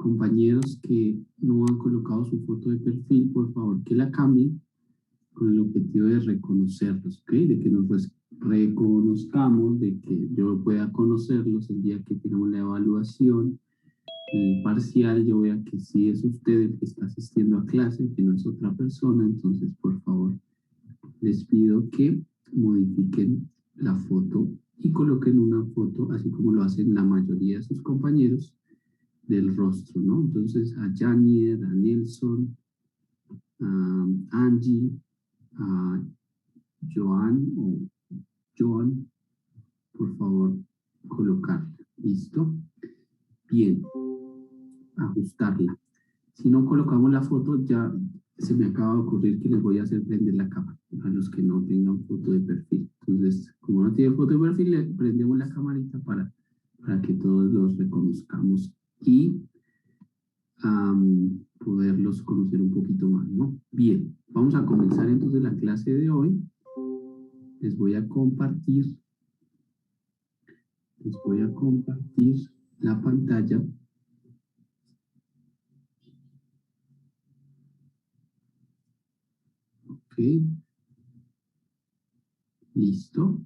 compañeros que no han colocado su foto de perfil, por favor que la cambien con el objetivo de reconocerlos, ¿ok? De que nos reconozcamos, de que yo pueda conocerlos el día que tengamos la evaluación, el parcial, yo vea que sí es usted el que está asistiendo a clase, que no es otra persona. Entonces, por favor, les pido que modifiquen la foto y coloquen una foto, así como lo hacen la mayoría de sus compañeros, del rostro, ¿no? Entonces, a Janier, a Nelson, a Angie, a Joan o Joan, por favor, colocarla. ¿Listo? Bien. Ajustarla. Si no colocamos la foto, ya se me acaba de ocurrir que les voy a hacer prender la cámara a los que no tengan foto de perfil. Entonces, como no tiene foto de perfil, le prendemos la camarita para que todos los reconozcamos y poderlos conocer un poquito más, ¿no? Bien, vamos a comenzar entonces la clase de hoy. Les voy a compartir la pantalla. Ok. Listo.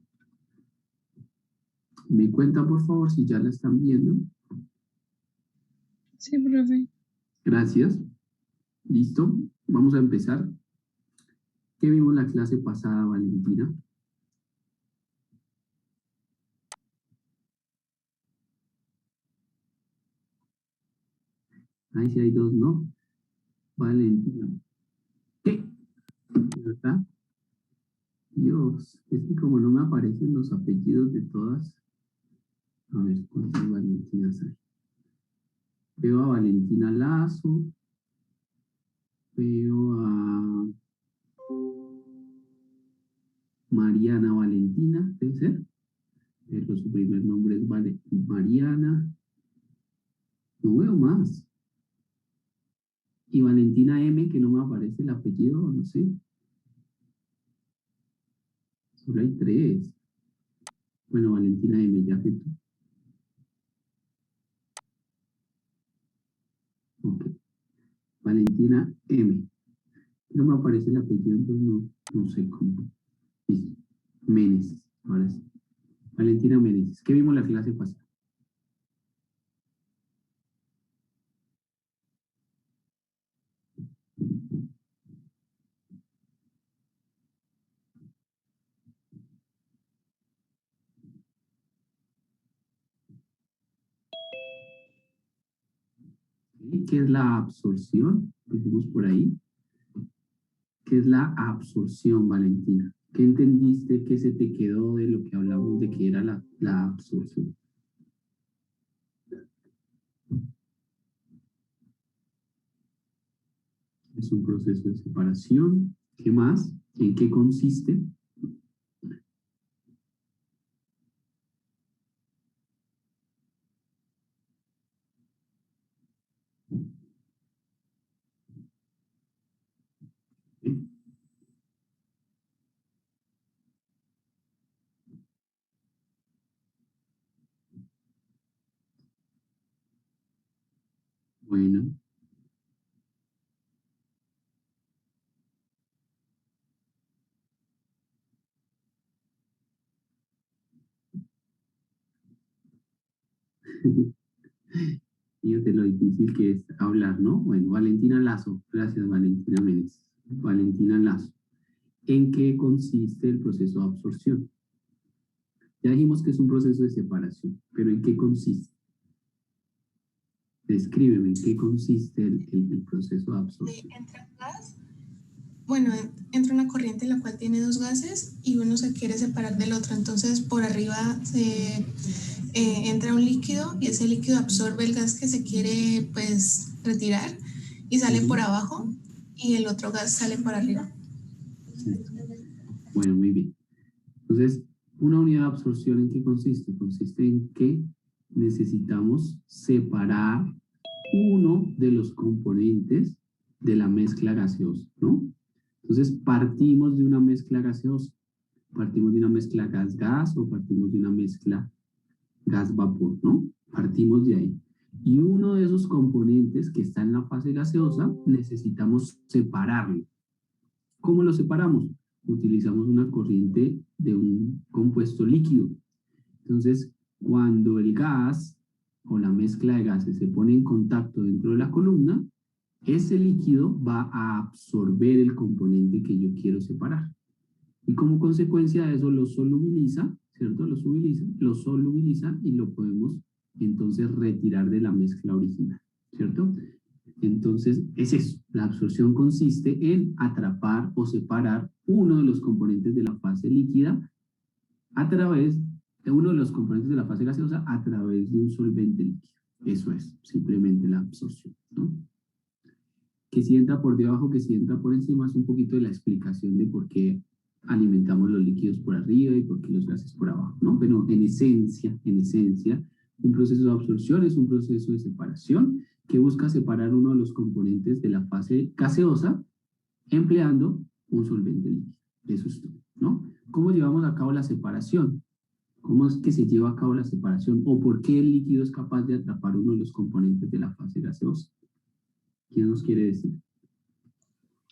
¿Me cuentan, por favor, si ya la están viendo? Sí, profe. Gracias. ¿Listo? Vamos a empezar. ¿Qué vimos la clase pasada, Valentina? Ahí sí hay dos, ¿no? Valentina. ¿Qué? ¿Verdad? Dios, es que como no me aparecen los apellidos de todas. A ver, ¿cuántas Valentinas hay? Veo a Valentina Lazo. Veo a Mariana Valentina, ¿debe ser? Pero su primer nombre es Mariana. No veo más. Y Valentina M, que no me aparece el apellido, no sé. Solo hay tres. Bueno, Valentina M, ya que tú. Ok. Valentina M. No me aparece el apellido, entonces no sé cómo. Listo. Meneses. Ahora sí. Valentina Meneses. ¿Qué vimos la clase pasada? ¿Qué es la absorción? Empecemos por ahí. ¿Qué es la absorción, Valentina? ¿Qué entendiste? ¿Qué se te quedó de lo que hablamos de que era la absorción? Es un proceso de separación. ¿Qué más? ¿En qué consiste? Bueno. Fíjate lo difícil que es hablar, ¿no? Bueno, Valentina Lazo. Gracias, Valentina Méndez. Valentina Lazo. ¿En qué consiste el proceso de absorción? Ya dijimos que es un proceso de separación, pero ¿en qué consiste? Descríbeme, ¿en qué consiste el proceso de absorción? Entra gas, bueno, entra una corriente en la cual tiene dos gases y uno se quiere separar del otro. Entonces, por arriba entra un líquido y ese líquido absorbe el gas que se quiere, pues, retirar y sale por abajo y el otro gas sale por arriba. Bueno, muy bien. Entonces, una unidad de absorción, ¿en qué consiste? Consiste en que necesitamos separar uno de los componentes de la mezcla gaseosa, ¿no? Entonces, partimos de una mezcla gaseosa, partimos de una mezcla gas-gas o partimos de una mezcla gas-vapor, ¿no? Partimos de ahí. Y uno de esos componentes que está en la fase gaseosa necesitamos separarlo. ¿Cómo lo separamos? Utilizamos una corriente de un compuesto líquido. Entonces, cuando el gas o la mezcla de gases se pone en contacto dentro de la columna, ese líquido va a absorber el componente que yo quiero separar. Y como consecuencia de eso lo solubiliza, ¿cierto? Lo solubiliza y lo podemos entonces retirar de la mezcla original, ¿cierto? Entonces, es eso. La absorción consiste en atrapar o separar uno de los componentes de la fase líquida a través de uno de los componentes de la fase gaseosa a través de un solvente líquido. Eso es simplemente la absorción, ¿no? Que si entra por debajo, que si entra por encima, es un poquito de la explicación de por qué alimentamos los líquidos por arriba y por qué los gases por abajo, ¿no? Pero en esencia, un proceso de absorción es un proceso de separación que busca separar uno de los componentes de la fase gaseosa empleando un solvente líquido. Eso es todo, ¿no? ¿Cómo llevamos a cabo la separación? ¿Cómo es que se lleva a cabo la separación? ¿O por qué el líquido es capaz de atrapar uno de los componentes de la fase gaseosa? ¿Quién nos quiere decir?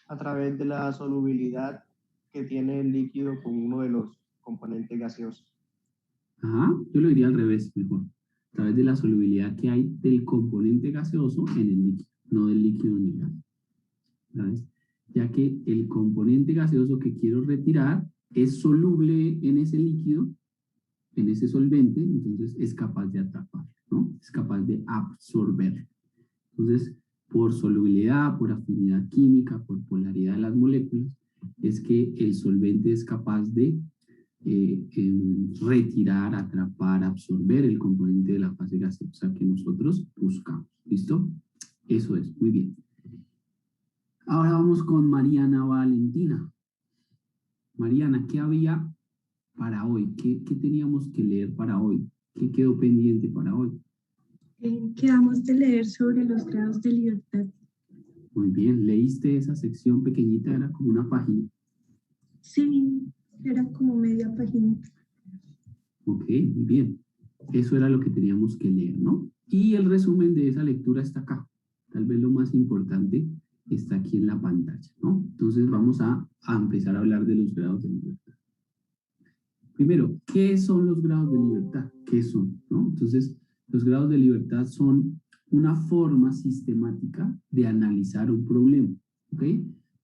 A través de la solubilidad que tiene el líquido con uno de los componentes gaseosos. Ajá, yo lo diría al revés, mejor. A través de la solubilidad que hay del componente gaseoso en el líquido, no del líquido en el gas. ¿Sabes? Ya que el componente gaseoso que quiero retirar es soluble en ese líquido, en ese solvente, entonces es capaz de atraparlo, ¿no? Es capaz de absorberlo. Entonces, por solubilidad, por afinidad química, por polaridad de las moléculas, es que el solvente es capaz de retirar, atrapar, absorber el componente de la fase gaseosa que nosotros buscamos. ¿Listo? Eso es, muy bien. Ahora vamos con Mariana Valentina. Mariana, ¿qué había para hoy? ¿Qué teníamos que leer para hoy? ¿Qué quedó pendiente para hoy? Quedamos de leer sobre los grados de libertad. Muy bien, ¿leíste esa sección pequeñita? Era como una página. Sí, era como media página. Ok, muy bien. Eso era lo que teníamos que leer, ¿no? Y el resumen de esa lectura está acá. Tal vez lo más importante está aquí en la pantalla, ¿no? Entonces vamos a empezar a hablar de los grados de libertad. Primero, ¿qué son los grados de libertad? ¿Qué son? ¿No? Entonces, los grados de libertad son una forma sistemática de analizar un problema, ¿ok?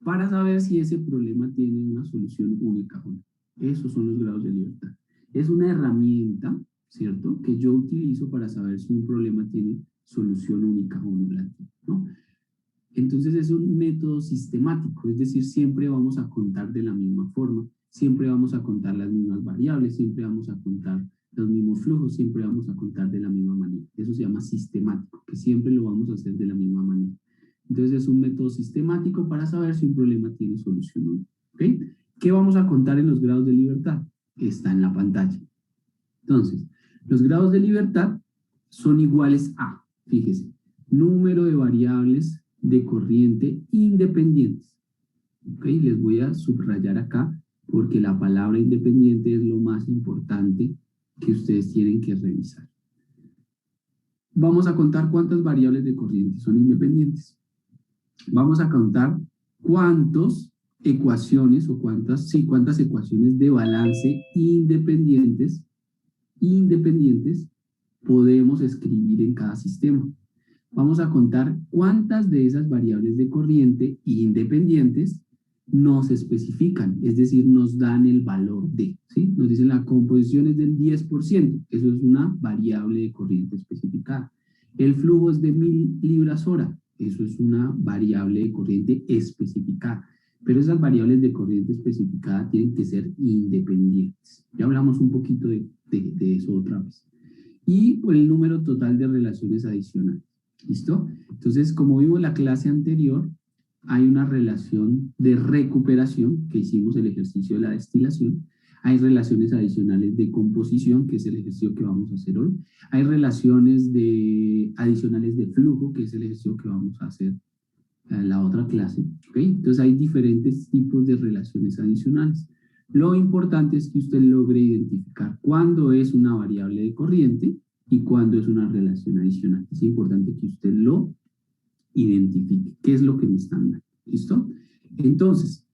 Para saber si ese problema tiene una solución única o no. Esos son los grados de libertad. Es una herramienta, ¿cierto?, que yo utilizo para saber si un problema tiene solución única o no. Entonces es un método sistemático, es decir, siempre vamos a contar de la misma forma, siempre vamos a contar las mismas variables, siempre vamos a contar los mismos flujos, siempre vamos a contar de la misma manera. Eso se llama sistemático, que siempre lo vamos a hacer de la misma manera. Entonces es un método sistemático para saber si un problema tiene solución o no. ¿Okay? ¿Qué vamos a contar en los grados de libertad? Está en la pantalla. Entonces, los grados de libertad son iguales a, fíjese, número de variables de corriente independientes. ¿Ok? Les voy a subrayar acá porque la palabra independiente es lo más importante que ustedes tienen que revisar. Vamos a contar cuántas variables de corriente son independientes. Vamos a contar cuántas ecuaciones o cuántas ecuaciones de balance independientes podemos escribir en cada sistema. Vamos a contar cuántas de esas variables de corriente independientes nos especifican, es decir, nos dan el valor de, ¿sí? Nos dicen la composición es del 10%, eso es una variable de corriente especificada. El flujo es de 1000 libras hora, eso es una variable de corriente especificada. Pero esas variables de corriente especificada tienen que ser independientes. Ya hablamos un poquito de eso otra vez. Y el número total de relaciones adicionales. ¿Listo? Entonces, como vimos en la clase anterior, hay una relación de recuperación, que hicimos el ejercicio de la destilación. Hay relaciones adicionales de composición, que es el ejercicio que vamos a hacer hoy. Hay relaciones adicionales de flujo, que es el ejercicio que vamos a hacer en la otra clase. ¿Okay? Entonces, hay diferentes tipos de relaciones adicionales. Lo importante es que usted logre identificar cuándo es una variable de corriente y cuándo es una relación adicional. Es importante que usted lo identifique. ¿Qué es lo que me están dando? ¿Listo? Entonces,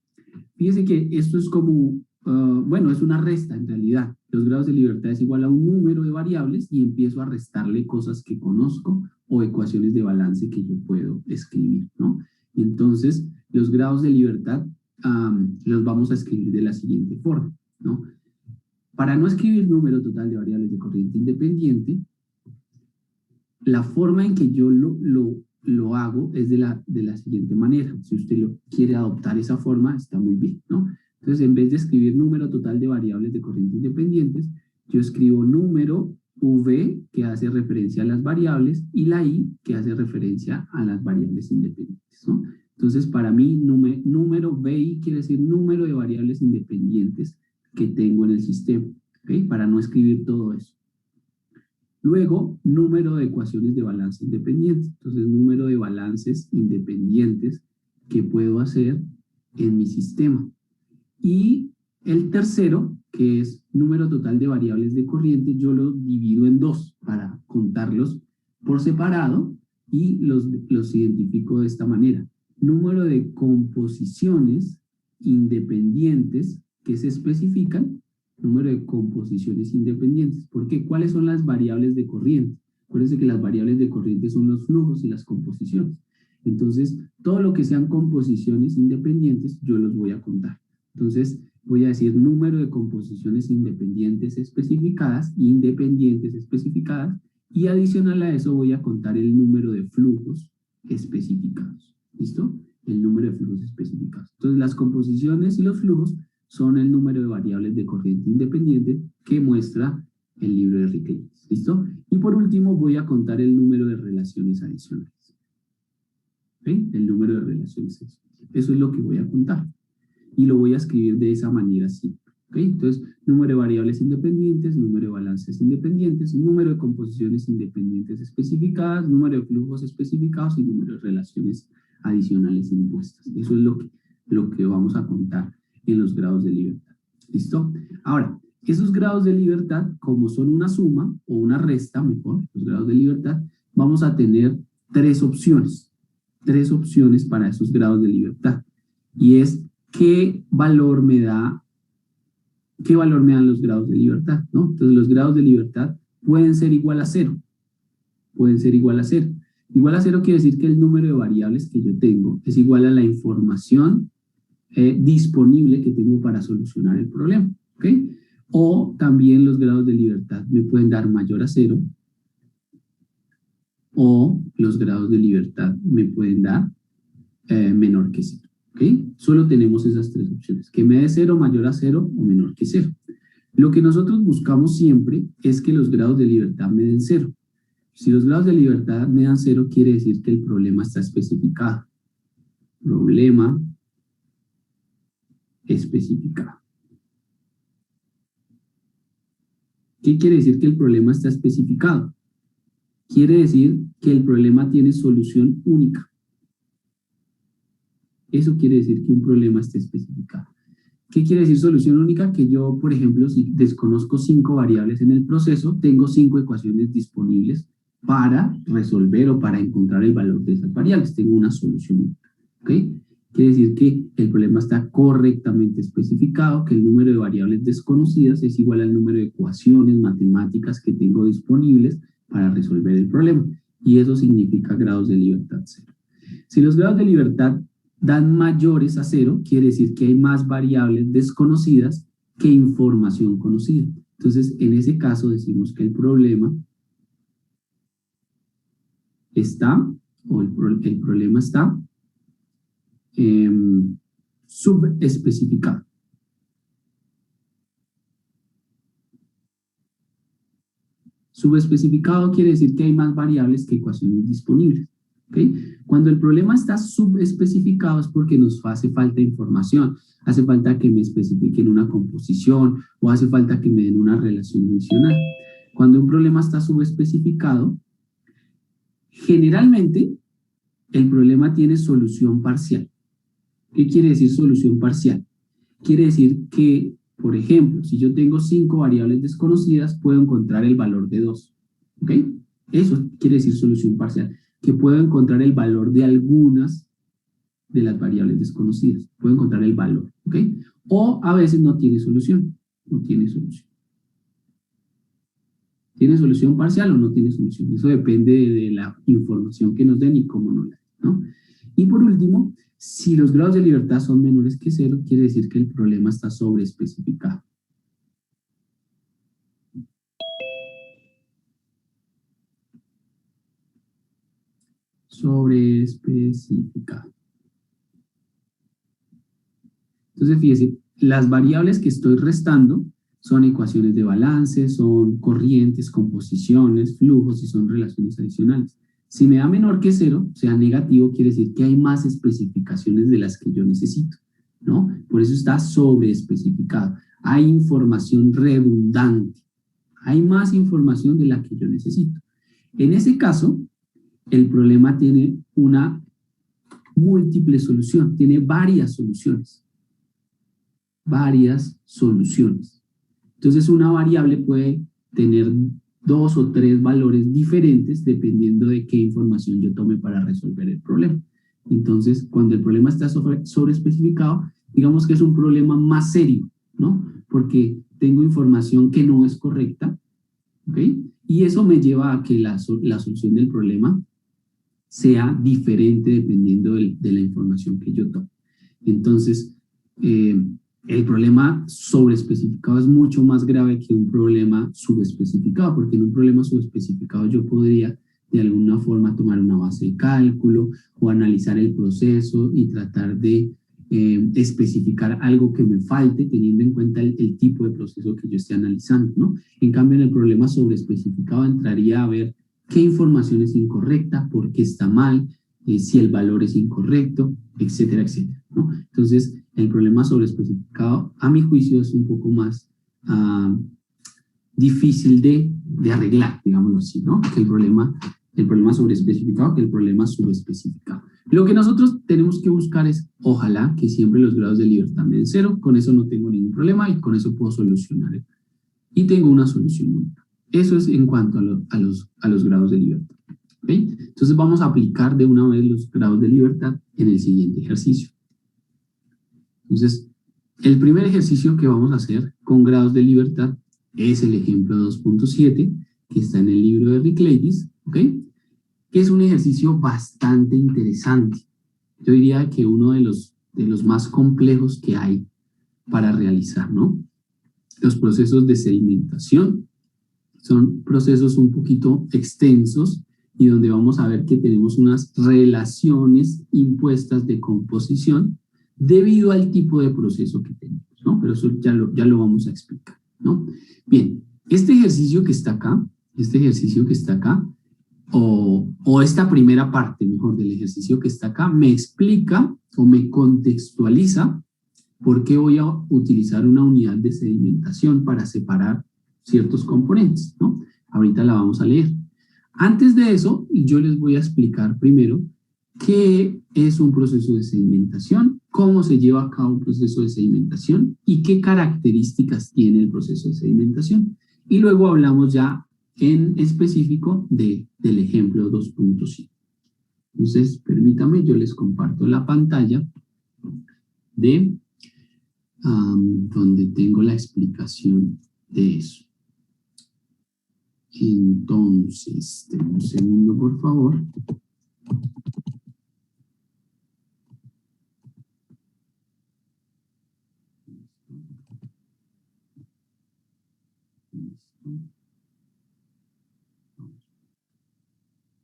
fíjese que esto es como, bueno, es una resta en realidad. Los grados de libertad es igual a un número de variables y empiezo a restarle cosas que conozco o ecuaciones de balance que yo puedo escribir, ¿no? Entonces, los grados de libertad los vamos a escribir de la siguiente forma, ¿no? Para no escribir número total de variables de corriente independiente, la forma en que yo lo hago es de la siguiente manera. Si usted lo quiere adoptar esa forma, está muy bien, ¿no? Entonces, en vez de escribir número total de variables de corriente independientes, yo escribo número V, que hace referencia a las variables, y la I, que hace referencia a las variables independientes, ¿no? Entonces, para mí, número VI quiere decir número de variables independientes que tengo en el sistema, ¿ok? Para no escribir todo eso. Luego, número de ecuaciones de balance independientes. Entonces, número de balances independientes que puedo hacer en mi sistema. Y el tercero, que es número total de variables de corriente, yo lo divido en dos para contarlos por separado y los identifico de esta manera. Número de composiciones independientes que se especifican, número de composiciones independientes. ¿Por qué? ¿Cuáles son las variables de corriente? Acuérdense que las variables de corriente son los flujos y las composiciones. Entonces, todo lo que sean composiciones independientes, yo los voy a contar. Entonces, voy a decir número de composiciones independientes especificadas, y adicional a eso voy a contar el número de flujos especificados. ¿Listo? El número de flujos especificados. Entonces, las composiciones y los flujos son el número de variables de corriente independiente que muestra el libro de Rick. ¿Listo? Y por último, voy a contar el número de relaciones adicionales. ¿Ok? El número de relaciones adicionales. Eso es lo que voy a contar. Y lo voy a escribir de esa manera simple. ¿Ok? Entonces, número de variables independientes, número de balances independientes, número de composiciones independientes especificadas, número de flujos especificados y número de relaciones adicionales impuestas. Eso es lo que vamos a contar en los grados de libertad. ¿Listo? Ahora, esos grados de libertad, como son una suma o una resta, mejor, los grados de libertad, vamos a tener tres opciones para esos grados de libertad. Y es qué valor me dan los grados de libertad, ¿no? Entonces, los grados de libertad pueden ser igual a cero. Pueden ser igual a cero. Igual a cero quiere decir que el número de variables que yo tengo es igual a la información disponible que tengo para solucionar el problema, ¿ok? O también los grados de libertad me pueden dar mayor a cero, o los grados de libertad me pueden dar menor que cero, ¿ok? Solo tenemos esas tres opciones, que me dé cero, mayor a cero o menor que cero. Lo que nosotros buscamos siempre es que los grados de libertad me den cero. Si los grados de libertad me dan cero, quiere decir que el problema está especificado. Problema especificado. ¿Qué quiere decir que el problema está especificado? Quiere decir que el problema tiene solución única. Eso quiere decir que un problema está especificado. ¿Qué quiere decir solución única? Que yo, por ejemplo, si desconozco 5 variables en el proceso, tengo 5 ecuaciones disponibles para resolver o para encontrar el valor de esas variables. Tengo una solución única. ¿Ok? Quiere decir que el problema está correctamente especificado, que el número de variables desconocidas es igual al número de ecuaciones matemáticas que tengo disponibles para resolver el problema. Y eso significa grados de libertad cero. Si los grados de libertad dan mayores a cero, quiere decir que hay más variables desconocidas que información conocida. Entonces, en ese caso decimos que el problema está, o el problema está subespecificado. Subespecificado quiere decir que hay más variables que ecuaciones disponibles. ¿Okay? Cuando el problema está subespecificado es porque nos hace falta información, hace falta que me especifiquen una composición o hace falta que me den una relación adicional. Cuando un problema está subespecificado, generalmente el problema tiene solución parcial. ¿Qué quiere decir solución parcial? Quiere decir que, por ejemplo, si yo tengo 5 variables desconocidas, puedo encontrar el valor de 2. ¿ok? Eso quiere decir solución parcial, que puedo encontrar el valor de algunas de las variables desconocidas. Puedo encontrar el valor, ¿ok? O a veces no tiene solución, no tiene solución. ¿Tiene solución parcial o no tiene solución? Eso depende de la información que nos den y cómo nos la den, ¿no? Y por último, si los grados de libertad son menores que 0, quiere decir que el problema está sobreespecificado. Sobreespecificado. Entonces, fíjese, las variables que estoy restando son ecuaciones de balance, son corrientes, composiciones, flujos y son relaciones adicionales. Si me da menor que 0, o sea negativo, quiere decir que hay más especificaciones de las que yo necesito, ¿no? Por eso está sobreespecificado. Hay información redundante. Hay más información de la que yo necesito. En ese caso, el problema tiene una múltiple solución, tiene varias soluciones. Varias soluciones. Entonces, una variable puede tener 2 o 3 valores diferentes dependiendo de qué información yo tome para resolver el problema. Entonces, cuando el problema está sobreespecificado, digamos que es un problema más serio, ¿no? Porque tengo información que no es correcta, ¿ok? Y eso me lleva a que la solución del problema sea diferente dependiendo de la información que yo tome. Entonces, el problema sobreespecificado es mucho más grave que un problema subespecificado, porque en un problema subespecificado yo podría de alguna forma tomar una base de cálculo o analizar el proceso y tratar de especificar algo que me falte teniendo en cuenta el tipo de proceso que yo esté analizando, ¿no? En cambio, en el problema sobreespecificado entraría a ver qué información es incorrecta, por qué está mal, si el valor es incorrecto, etcétera, etcétera, ¿no? Entonces, el problema sobreespecificado, a mi juicio, es un poco más difícil de arreglar, digámoslo así, ¿no? Que el problema sobreespecificado que el problema subespecificado. Lo que nosotros tenemos que buscar es, ojalá, que siempre los grados de libertad me den 0, con eso no tengo ningún problema y con eso puedo solucionar. Y tengo una solución única. Eso es en cuanto a los grados de libertad. ¿Okay? Entonces vamos a aplicar de una vez los grados de libertad en el siguiente ejercicio. Entonces, el primer ejercicio que vamos a hacer con grados de libertad es el ejemplo 2.7, que está en el libro de Rickleidis, ¿ok? Que es un ejercicio bastante interesante. Yo diría que uno de los más complejos que hay para realizar, ¿no? Los procesos de sedimentación son procesos un poquito extensos y donde vamos a ver que tenemos unas relaciones impuestas de composición debido al tipo de proceso que tenemos, ¿no? Pero eso ya lo vamos a explicar, ¿no? Bien, este ejercicio que está acá, o esta primera parte, mejor, del ejercicio que está acá, me explica o me contextualiza por qué voy a utilizar una unidad de sedimentación para separar ciertos componentes, ¿no? Ahorita la vamos a leer. Antes de eso, yo les voy a explicar primero qué es un proceso de sedimentación, cómo se lleva a cabo un proceso de sedimentación y qué características tiene el proceso de sedimentación. Y luego hablamos ya en específico del ejemplo 2.5. Entonces, permítame, yo les comparto la pantalla de donde tengo la explicación de eso. Entonces, un segundo, por favor.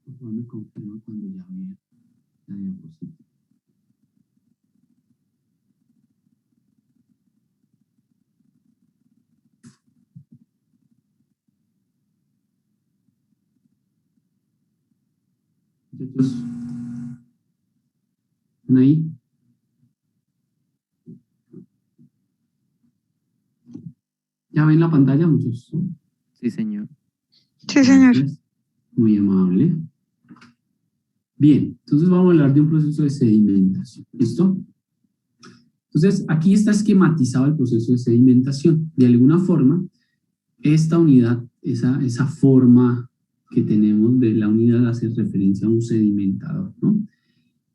Por favor, me confirma cuando ya vea la diapositiva. Muchachos, ¿están ahí? ¿Ya ven la pantalla, muchachos? Sí, señor. Sí, señor. Gracias. Muy amable. Bien, entonces vamos a hablar de un proceso de sedimentación. ¿Listo? Entonces, aquí está esquematizado el proceso de sedimentación. De alguna forma, esta unidad, esa forma que tenemos de la unidad hace referencia a un sedimentador, ¿no?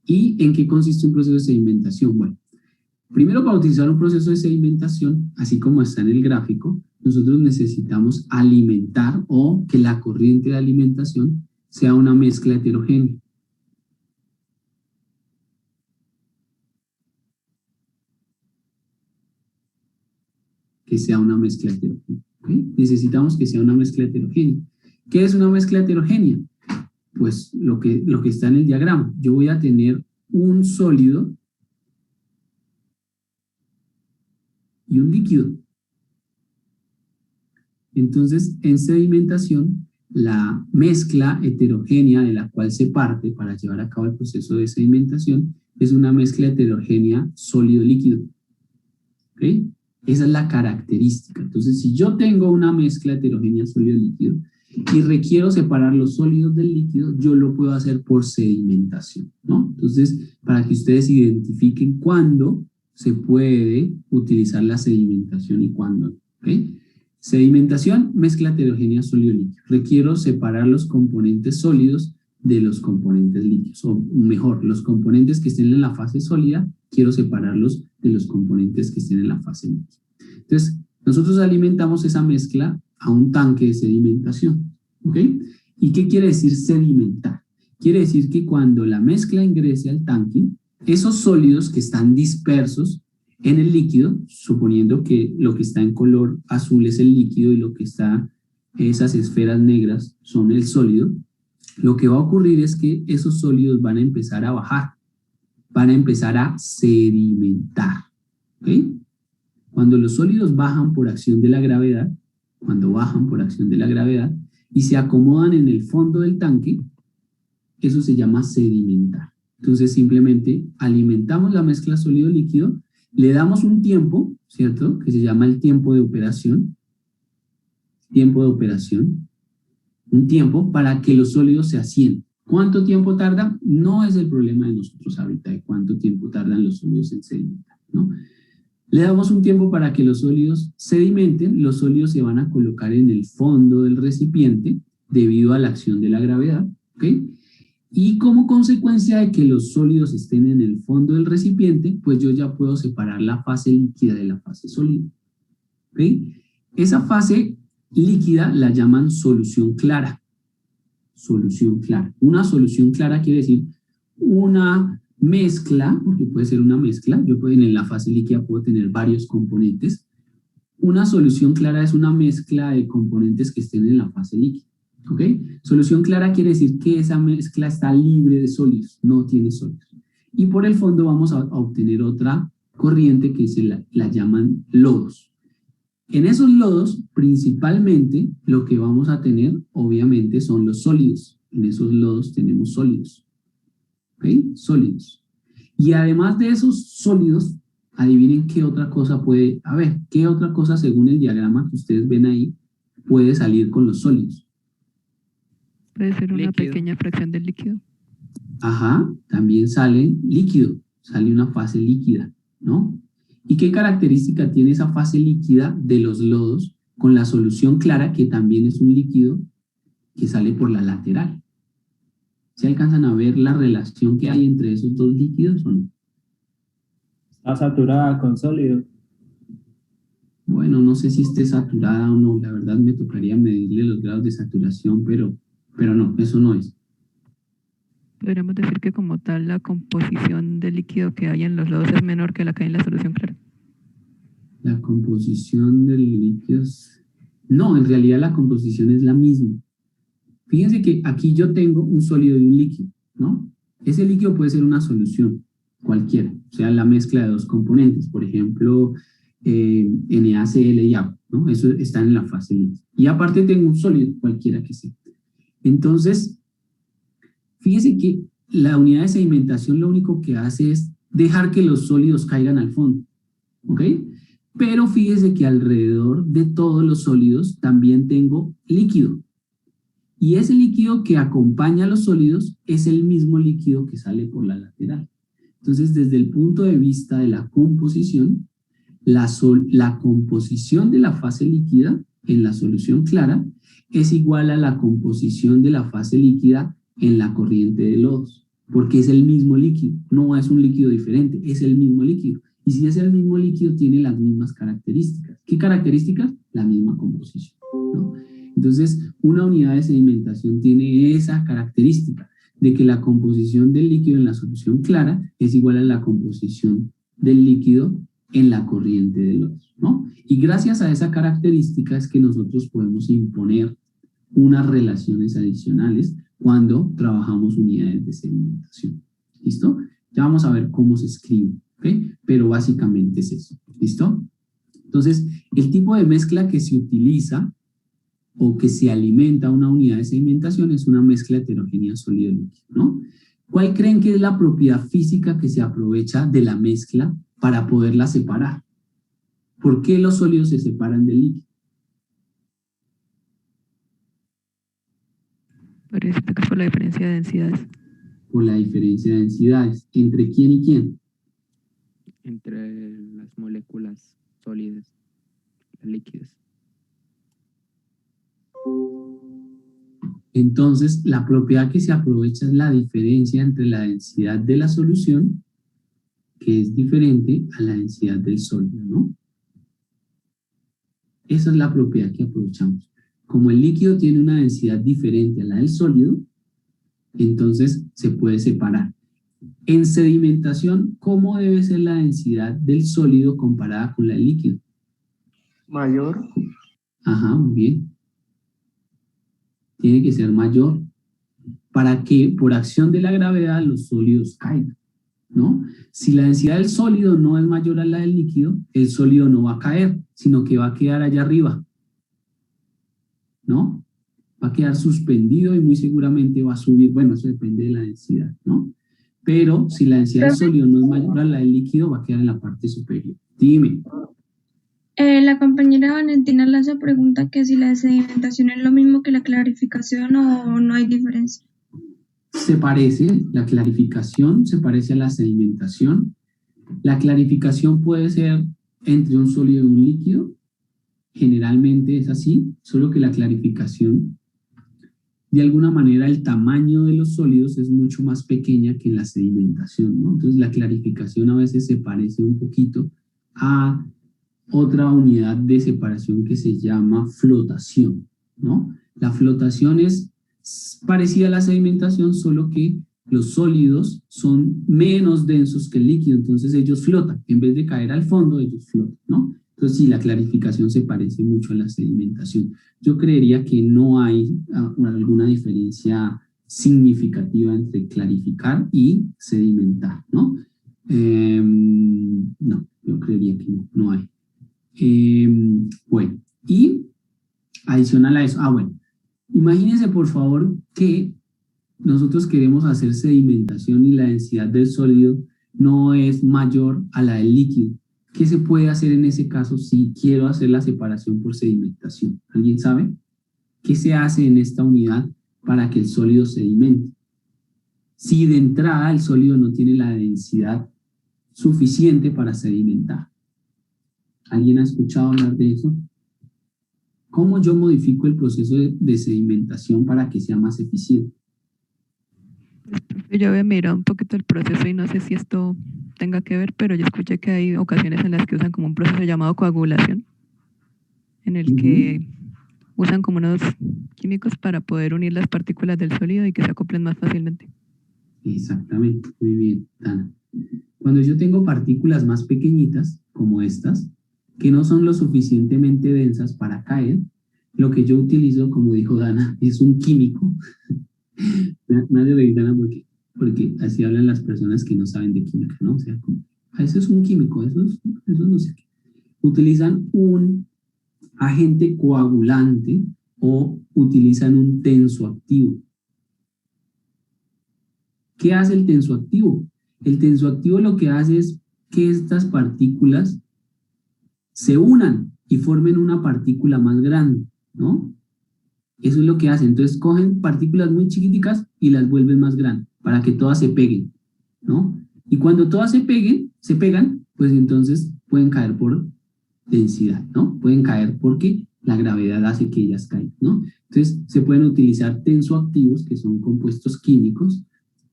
¿Y en qué consiste un proceso de sedimentación? Bueno, primero, para utilizar un proceso de sedimentación, así como está en el gráfico, nosotros necesitamos alimentar o que la corriente de alimentación sea una mezcla heterogénea. Que sea una mezcla heterogénea. ¿Okay? Necesitamos que sea una mezcla heterogénea. ¿Qué es una mezcla heterogénea? Pues lo que está en el diagrama. Yo voy a tener un sólido y un líquido. Entonces, en sedimentación, la mezcla heterogénea de la cual se parte para llevar a cabo el proceso de sedimentación es una mezcla heterogénea sólido-líquido. ¿Ok? Esa es la característica. Entonces, si yo tengo una mezcla heterogénea sólido-líquido y requiero separar los sólidos del líquido, yo lo puedo hacer por sedimentación, ¿no? Entonces, para que ustedes identifiquen cuándo se puede utilizar la sedimentación y cuándo no, ¿ok? Sedimentación, mezcla heterogénea sólido-líquido. Requiero separar los componentes sólidos de los componentes líquidos, o mejor, los componentes que estén en la fase sólida, quiero separarlos de los componentes que estén en la fase líquida. Entonces, nosotros alimentamos esa mezcla a un tanque de sedimentación, ¿ok? ¿Y qué quiere decir sedimentar? Quiere decir que cuando la mezcla ingrese al tanque, esos sólidos que están dispersos en el líquido, suponiendo que lo que está en color azul es el líquido y lo que está, esas esferas negras son el sólido, lo que va a ocurrir es que esos sólidos van a empezar a bajar, van a empezar a sedimentar, ¿ok? Cuando los sólidos bajan por acción de la gravedad, cuando bajan por acción de la gravedad y se acomodan en el fondo del tanque, eso se llama sedimentar. Entonces simplemente alimentamos la mezcla sólido-líquido, le damos un tiempo, ¿cierto? Que se llama el tiempo de operación. Tiempo de operación. Un tiempo para que los sólidos se asienten. ¿Cuánto tiempo tarda? No es el problema de nosotros ahorita de cuánto tiempo tardan los sólidos en sedimentar, ¿no? Le damos un tiempo para que los sólidos sedimenten, los sólidos se van a colocar en el fondo del recipiente debido a la acción de la gravedad, ¿ok? Y como consecuencia de que los sólidos estén en el fondo del recipiente, pues yo ya puedo separar la fase líquida de la fase sólida, ¿ok? Esa fase líquida la llaman solución clara. Solución clara. Una solución clara quiere decir una mezcla, porque puede ser una mezcla, yo en la fase líquida puedo tener varios componentes. Una solución clara es una mezcla de componentes que estén en la fase líquida, ¿ok? Solución clara quiere decir que esa mezcla está libre de sólidos, no tiene sólidos. Y por el fondo vamos a obtener otra corriente que la llaman lodos. En esos lodos, principalmente, lo que vamos a tener, obviamente, son los sólidos. En esos lodos tenemos sólidos. ¿Ok? Sólidos. Y además de esos sólidos, adivinen qué otra cosa puede haber. ¿Qué otra cosa, según el diagrama que ustedes ven ahí, puede salir con los sólidos? Puede ser una Líquido. pequeña fracción del líquido. Ajá, también sale líquido. Sale una fase líquida, ¿no? ¿Y qué característica tiene esa fase líquida de los lodos con la solución clara, que también es un líquido que sale por la lateral? ¿Se alcanzan a ver la relación que hay entre esos dos líquidos o no? Está saturada con sólido. Bueno, no sé si esté saturada o no. La verdad me tocaría medirle los grados de saturación, pero no, eso no es. Podríamos decir que como tal la composición del líquido que hay en los lodos es menor que la que hay en la solución clara. La composición del líquido es... No, en realidad la composición es la misma. Fíjense que aquí yo tengo un sólido y un líquido, ¿no? Ese líquido puede ser una solución, cualquiera, o sea, la mezcla de dos componentes, por ejemplo, NaCl y agua, ¿no? Eso está en la fase líquida. Y aparte tengo un sólido, cualquiera que sea. Entonces, fíjense que la unidad de sedimentación lo único que hace es dejar que los sólidos caigan al fondo, ¿ok? Pero fíjense que alrededor de todos los sólidos también tengo líquido. Y ese líquido que acompaña a los sólidos es el mismo líquido que sale por la lateral. Entonces, desde el punto de vista de la composición, la composición de la fase líquida en la solución clara es igual a la composición de la fase líquida en la corriente de lodos, porque es el mismo líquido, no es un líquido diferente, es el mismo líquido. Y si es el mismo líquido, tiene las mismas características. ¿Qué características? La misma composición, ¿no? Entonces, una unidad de sedimentación tiene esa característica de que la composición del líquido en la solución clara es igual a la composición del líquido en la corriente de lodos, ¿no? Y gracias a esa característica es que nosotros podemos imponer unas relaciones adicionales cuando trabajamos unidades de sedimentación. ¿Listo? Ya vamos a ver cómo se escribe, ¿ok? Pero básicamente es eso. ¿Listo? Entonces, el tipo de mezcla que se utiliza o que se alimenta una unidad de sedimentación es una mezcla heterogénea sólido-líquido, ¿no? ¿Cuál creen que es la propiedad física que se aprovecha de la mezcla para poderla separar? ¿Por qué los sólidos se separan del líquido? Parece que es por la diferencia de densidades. Por la diferencia de densidades. ¿Entre quién y quién? Entre las moléculas sólidas, las líquidas. Entonces, la propiedad que se aprovecha es la diferencia entre la densidad de la solución, que es diferente a la densidad del sólido, ¿no? Esa es la propiedad que aprovechamos. Como el líquido tiene una densidad diferente a la del sólido, entonces se puede separar. En sedimentación, ¿cómo debe ser la densidad del sólido comparada con la del líquido? Mayor. Ajá, muy bien. Tiene que ser mayor para que por acción de la gravedad los sólidos caigan, ¿no? Si la densidad del sólido no es mayor a la del líquido, el sólido no va a caer, sino que va a quedar allá arriba, ¿no? Va a quedar suspendido y muy seguramente va a subir, bueno, eso depende de la densidad, ¿no? Pero si la densidad del sólido no es mayor a la del líquido, va a quedar en la parte superior. Dime. La compañera Valentina le hace pregunta que si la sedimentación es lo mismo que la clarificación o no hay diferencia. Se parece, la clarificación se parece a la sedimentación. La clarificación puede ser entre un sólido y un líquido. Generalmente es así, solo que la clarificación, de alguna manera, el tamaño de los sólidos es mucho más pequeña que en la sedimentación, ¿no? Entonces la clarificación a veces se parece un poquito a otra unidad de separación que se llama flotación, ¿no? La flotación es parecida a la sedimentación, solo que los sólidos son menos densos que el líquido, entonces ellos flotan. En vez de caer al fondo, ellos flotan, ¿no? Entonces sí, la clarificación se parece mucho a la sedimentación. Yo creería que no hay alguna diferencia significativa entre clarificar y sedimentar, ¿no? No, yo creería que no hay. Bueno, y adicional a eso, bueno, imagínense por favor que nosotros queremos hacer sedimentación y la densidad del sólido no es mayor a la del líquido. ¿Qué se puede hacer en ese caso si quiero hacer la separación por sedimentación? ¿Alguien sabe? ¿Qué se hace en esta unidad para que el sólido sedimente? Si de entrada el sólido no tiene la densidad suficiente para sedimentar. ¿Alguien ha escuchado hablar de eso? ¿Cómo yo modifico el proceso de sedimentación para que sea más eficiente? Yo había mirado un poquito el proceso y no sé si esto tenga que ver, pero yo escuché que hay ocasiones en las que usan como un proceso llamado coagulación, en el que usan como unos químicos para poder unir las partículas del sólido y que se acoplen más fácilmente. Exactamente, muy bien, Dana. Cuando yo tengo partículas más pequeñitas, como estas, que no son lo suficientemente densas para caer, lo que yo utilizo, como dijo Dana, es un químico. Me hace reír, Dana, porque así hablan las personas que no saben de química, ¿no? O sea, eso es un químico, eso no sé qué. Utilizan un agente coagulante o utilizan un tensoactivo. ¿Qué hace el tensoactivo? El tensoactivo lo que hace es que estas partículas se unan y formen una partícula más grande, ¿no? Eso es lo que hacen. Entonces cogen partículas muy chiquiticas y las vuelven más grandes para que todas se peguen, ¿no? Y cuando todas se pegan, pues entonces pueden caer por densidad, ¿no? Pueden caer porque la gravedad hace que ellas caigan, ¿no? Entonces, se pueden utilizar tensoactivos, que son compuestos químicos,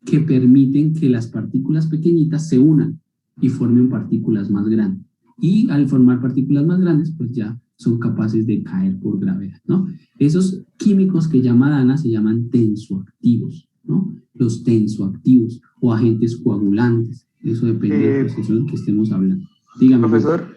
que permiten que las partículas pequeñitas se unan y formen partículas más grandes. Y al formar partículas más grandes, pues ya son capaces de caer por gravedad, ¿no? Esos químicos que llama Dana se llaman tensoactivos, ¿no? Los tensoactivos o agentes coagulantes. Eso depende del proceso del que estemos hablando. Dígame. Profesor,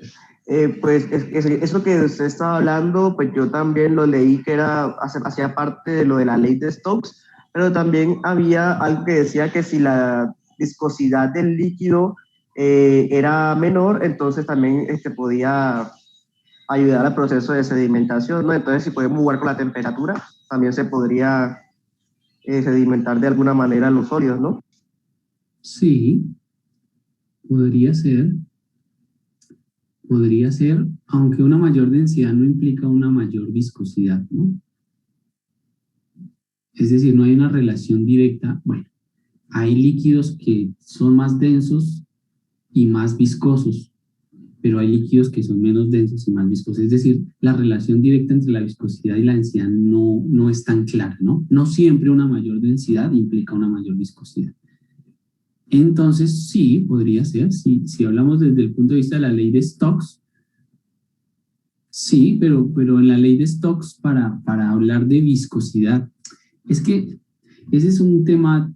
pues eso que usted estaba hablando, pues yo también lo leí que hacía parte de lo de la ley de Stokes, pero también había algo que decía que si la viscosidad del líquido era menor, entonces también podía ayudar al proceso de sedimentación, ¿no? Entonces, si podemos jugar con la temperatura, también se podría sedimentar de alguna manera los sólidos, ¿no? Sí, podría ser, aunque una mayor densidad no implica una mayor viscosidad, ¿no? Es decir, no hay una relación directa. Bueno, hay líquidos que son más densos y más viscosos, pero hay líquidos que son menos densos y más viscosos. Es decir, la relación directa entre la viscosidad y la densidad no es tan clara, ¿no? No siempre una mayor densidad implica una mayor viscosidad. Entonces, sí, podría ser, si hablamos desde el punto de vista de la ley de Stokes, sí, pero en la ley de Stokes, para hablar de viscosidad, es que ese es un tema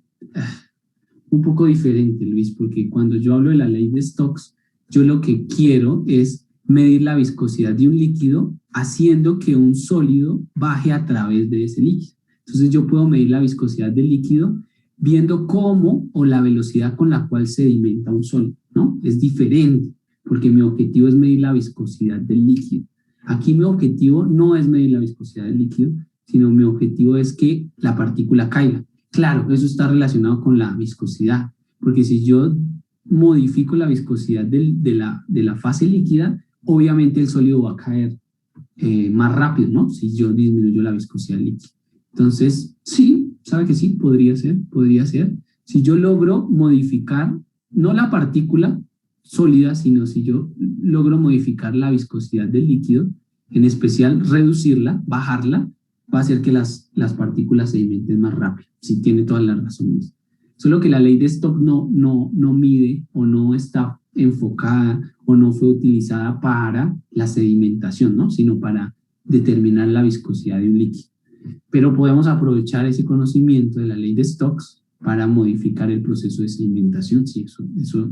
un poco diferente, Luis, porque cuando yo hablo de la ley de Stokes, yo lo que quiero es medir la viscosidad de un líquido haciendo que un sólido baje a través de ese líquido. Entonces yo puedo medir la viscosidad del líquido viendo cómo o la velocidad con la cual sedimenta un sólido, ¿no? Es diferente, porque mi objetivo es medir la viscosidad del líquido. Aquí mi objetivo no es medir la viscosidad del líquido, sino mi objetivo es que la partícula caiga. Claro, eso está relacionado con la viscosidad, porque si yo modifico la viscosidad de la fase líquida, obviamente el sólido va a caer más rápido, ¿no? Si yo disminuyo la viscosidad líquida. Entonces, sí, ¿sabe que sí? Podría ser. Si yo logro modificar, no la partícula sólida, sino si yo logro modificar la viscosidad del líquido, en especial reducirla, bajarla, va a hacer que las partículas sedimenten más rápido. Sí, tiene todas las razones. Solo que la ley de Stokes no mide o no está enfocada o no fue utilizada para la sedimentación, ¿no? Sino para determinar la viscosidad de un líquido. Pero podemos aprovechar ese conocimiento de la ley de Stokes para modificar el proceso de sedimentación. Sí,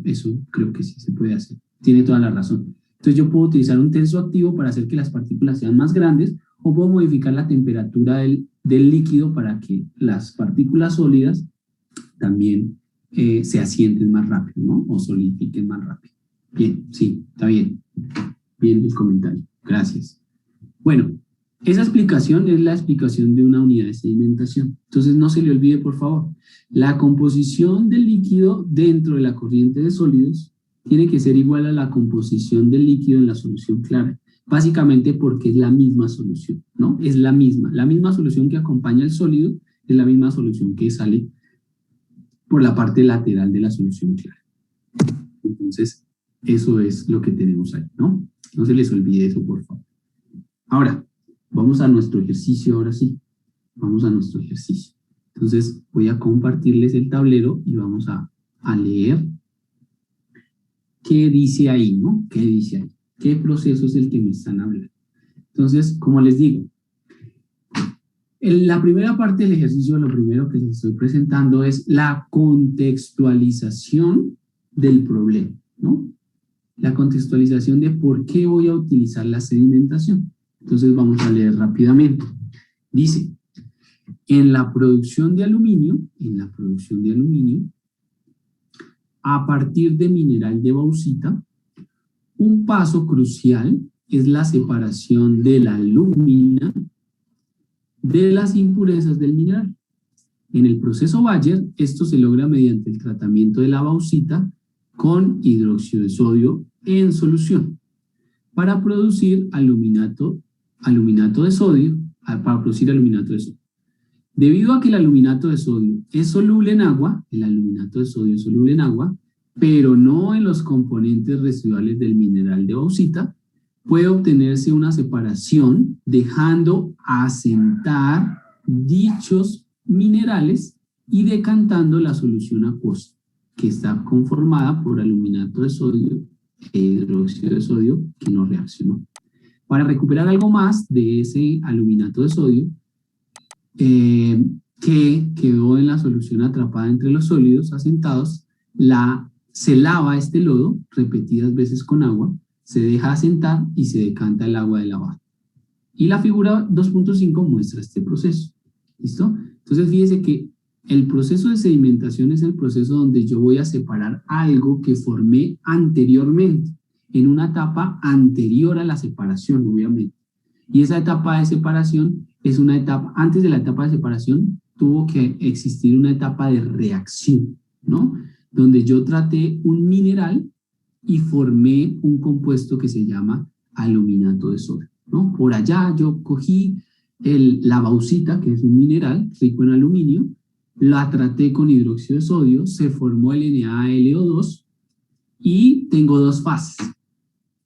eso creo que sí se puede hacer. Tiene toda la razón. Entonces yo puedo utilizar un tensoactivo para hacer que las partículas sean más grandes, o puedo modificar la temperatura del líquido para que las partículas sólidas también se asienten más rápido, ¿no? O solidifiquen más rápido. Bien, sí, está bien. Bien el comentario. Gracias. Bueno, esa explicación es la explicación de una unidad de sedimentación. Entonces no se le olvide, por favor, la composición del líquido dentro de la corriente de sólidos tiene que ser igual a la composición del líquido en la solución clara. Básicamente porque es la misma solución, ¿no? Es la misma solución que acompaña el sólido, es la misma solución que sale por la parte lateral de la solución clara. Entonces, eso es lo que tenemos ahí, ¿no? No se les olvide eso, por favor. Ahora, vamos a nuestro ejercicio, ahora sí. Vamos a nuestro ejercicio. Entonces, voy a compartirles el tablero y vamos a leer qué dice ahí, ¿no? ¿Qué dice ahí? ¿Qué proceso es el que me están hablando? Entonces, como les digo, en la primera parte del ejercicio, lo primero que les estoy presentando es la contextualización del problema, ¿no? La contextualización de por qué voy a utilizar la sedimentación. Entonces, vamos a leer rápidamente. Dice, en la producción de aluminio, a partir de mineral de bauxita, un paso crucial es la separación de la alúmina de las impurezas del mineral. En el proceso Bayer, esto se logra mediante el tratamiento de la bauxita con hidróxido de sodio en solución para producir aluminato de sodio, Debido a que el aluminato de sodio es soluble en agua, pero no en los componentes residuales del mineral de bauxita, puede obtenerse una separación dejando asentar dichos minerales y decantando la solución acuosa, que está conformada por aluminato de sodio e hidróxido de sodio que no reaccionó. Para recuperar algo más de ese aluminato de sodio que quedó en la solución atrapada entre los sólidos asentados, se lava este lodo repetidas veces con agua, se deja asentar y se decanta el agua de lavado. Y la figura 2.5 muestra este proceso. ¿Listo? Entonces fíjese que el proceso de sedimentación es el proceso donde yo voy a separar algo que formé anteriormente, en una etapa anterior a la separación, obviamente. Y esa etapa de separación es una etapa, antes de la etapa de separación, tuvo que existir una etapa de reacción, ¿no? Donde yo traté un mineral y formé un compuesto que se llama aluminato de sodio, ¿no? Por allá yo cogí la bauxita, que es un mineral rico en aluminio, la traté con hidróxido de sodio, se formó el NaLO2 y tengo dos fases.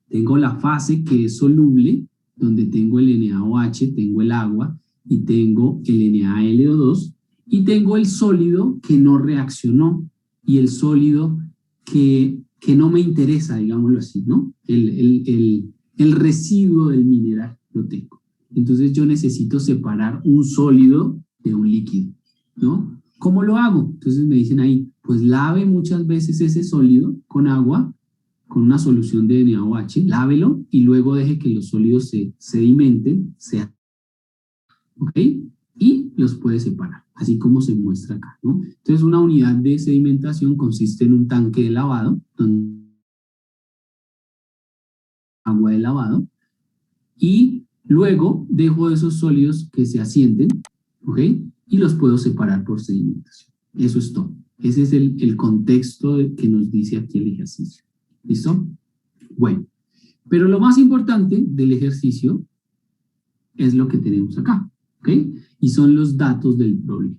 Tengo la fase que es soluble, donde tengo el NaOH, tengo el agua y tengo el NaLO2, y tengo el sólido que no reaccionó y el sólido que no me interesa, digámoslo así, ¿no? El residuo del mineral lo tengo. Entonces yo necesito separar un sólido de un líquido, ¿no? ¿Cómo lo hago? Entonces me dicen ahí, pues lave muchas veces ese sólido con agua, con una solución de NaOH, lávelo y luego deje que los sólidos se sedimenten, ¿ok? Y los puede separar, así como se muestra acá, ¿no? Entonces una unidad de sedimentación consiste en un tanque de lavado, donde agua de lavado, y luego dejo esos sólidos que se asienten, ¿ok? Y los puedo separar por sedimentación. Eso es todo. Ese es el contexto que nos dice aquí el ejercicio. ¿Listo? Bueno, pero lo más importante del ejercicio es lo que tenemos acá, ¿ok? Y son los datos del problema.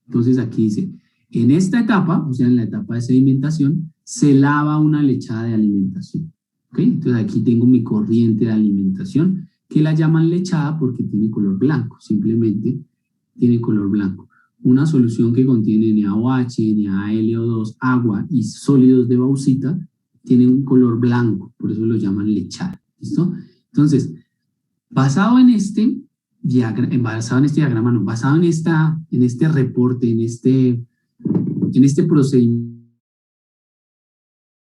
Entonces aquí dice, en esta etapa, o sea, en la etapa de sedimentación, se lava una lechada de alimentación, ¿ok? Entonces aquí tengo mi corriente de alimentación, que la llaman lechada porque tiene color blanco, simplemente tiene color blanco. Una solución que contiene NaOH, NaLO2, agua y sólidos de bauxita tiene un color blanco, por eso lo llaman lechada, ¿listo? Entonces, basado en este diagrama, no, basado en este reporte, en este procedimiento,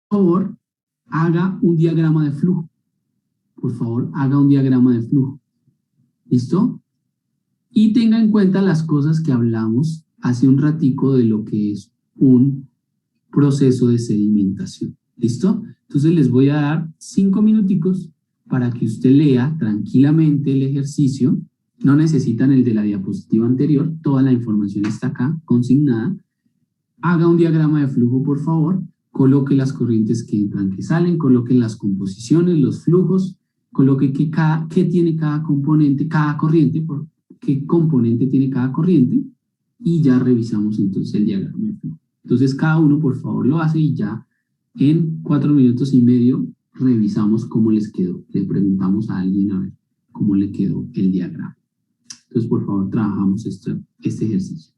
por favor, haga un diagrama de flujo. Por favor, haga un diagrama de flujo. ¿Listo? Y tenga en cuenta las cosas que hablamos hace un ratico de lo que es un proceso de sedimentación. ¿Listo? Entonces les voy a dar 5 minuticos para que usted lea tranquilamente el ejercicio. No necesitan el de la diapositiva anterior, toda la información está acá consignada. Haga un diagrama de flujo, por favor. Coloque las corrientes que entran, que salen, coloque las composiciones, los flujos, coloque qué tiene cada componente, cada corriente, qué componente tiene cada corriente, y ya revisamos entonces el diagrama de flujo. Entonces cada uno, por favor, lo hace y ya en 4 minutos y medio revisamos cómo les quedó. Le preguntamos a alguien a ver cómo le quedó el diagrama. Entonces, por favor, trabajamos este ejercicio.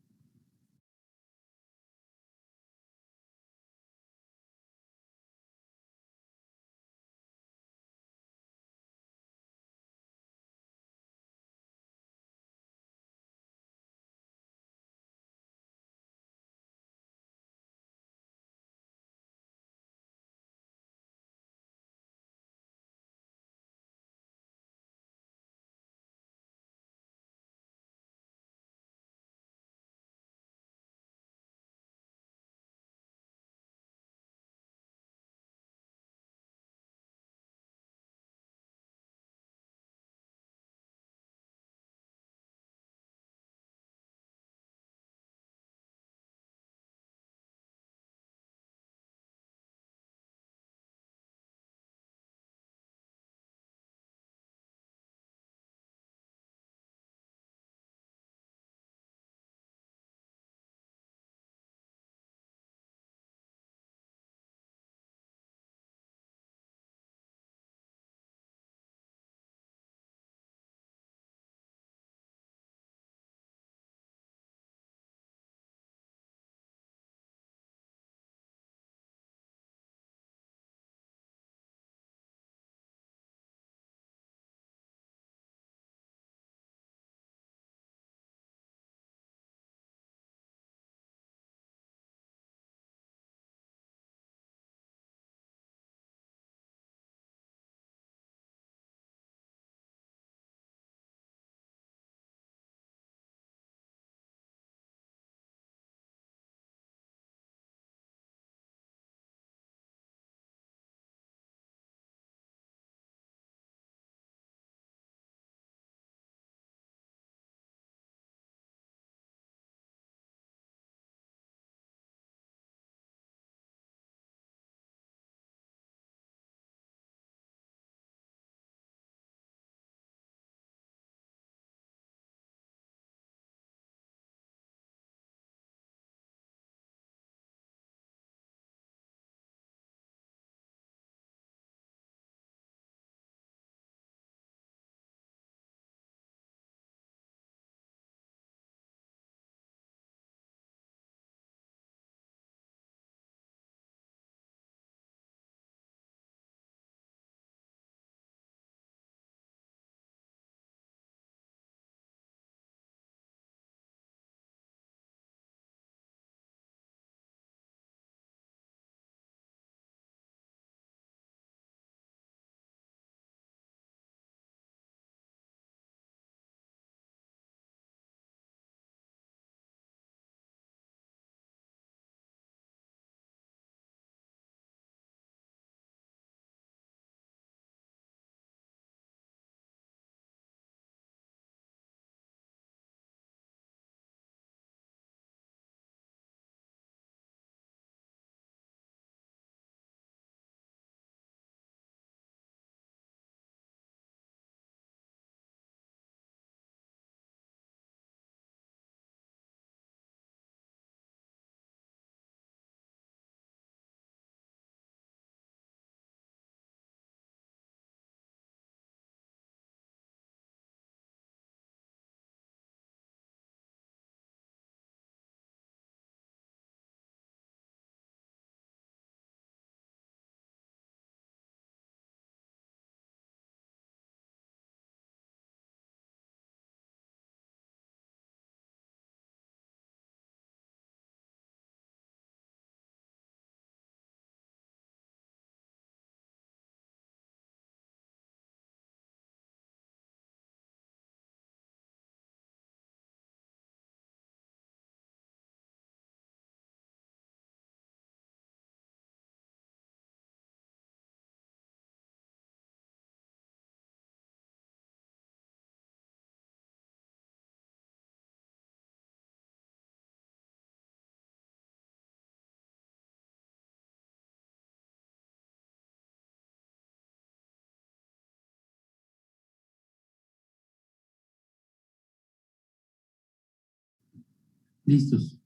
¿Listos?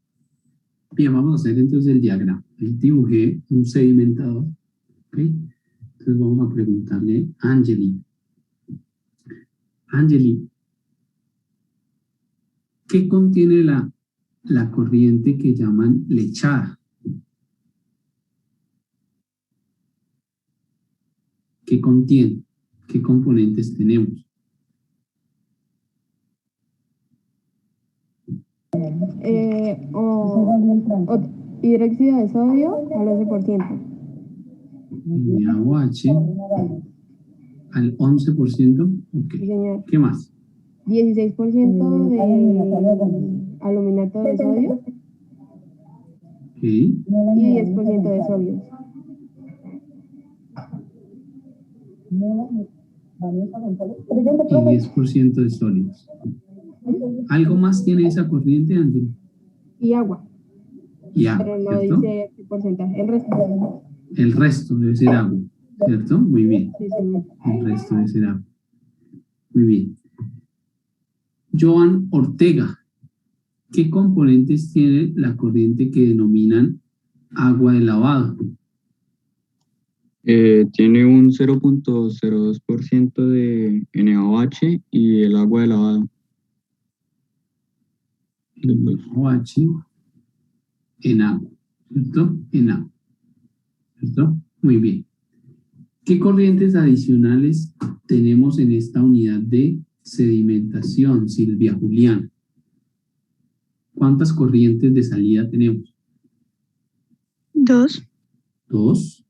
Bien, vamos a hacer entonces el diagrama. Ahí dibujé un sedimentador. ¿Ok? Entonces vamos a preguntarle a Angeli. Angeli, ¿qué contiene la corriente que llaman lechada? ¿Qué contiene? ¿Qué componentes tenemos? Hidróxido de sodio al 11%. NaOH al 11%. Ok. Sí, señor. ¿Qué más? 16% de aluminato de sodio Ok. y 10% de sodio. Y 10% de sólidos. ¿Algo más tiene esa corriente, Ángel? Y agua, Y agua, pero no ¿cierto? dice qué porcentaje. El resto. El resto debe ser agua, ¿cierto? Muy bien. Sí, señor. El resto debe ser agua. Muy bien. Joan Ortega, ¿qué componentes tiene la corriente que denominan agua de lavado? Tiene un 0.02% de NaOH y el agua de lavado. OH en agua, ¿cierto? En agua, ¿cierto? Muy bien. ¿Qué corrientes adicionales tenemos en esta unidad de sedimentación, Silvia Julián? ¿Cuántas corrientes de salida tenemos? 2. Dos.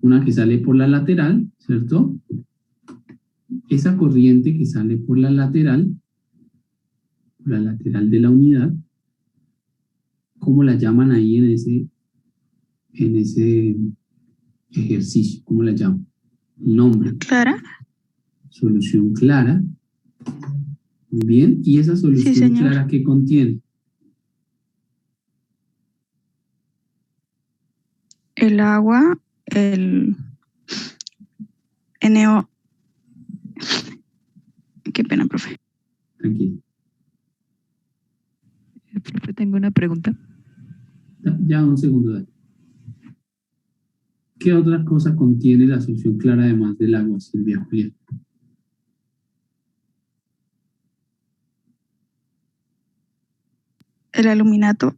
Una que sale por la lateral, ¿cierto? Esa corriente que sale por la lateral de la unidad, ¿cómo la llaman ahí en ese ejercicio? ¿Cómo la llaman? El nombre. Clara. Solución clara. Muy bien. ¿Y esa solución señor. clara qué contiene? El agua, el NO. Qué pena, profe. Tranquilo. Profe, tengo una pregunta. Ya un segundo. Dale. ¿Qué otra cosa contiene la solución clara además del agua, Silvia Julián? El aluminato.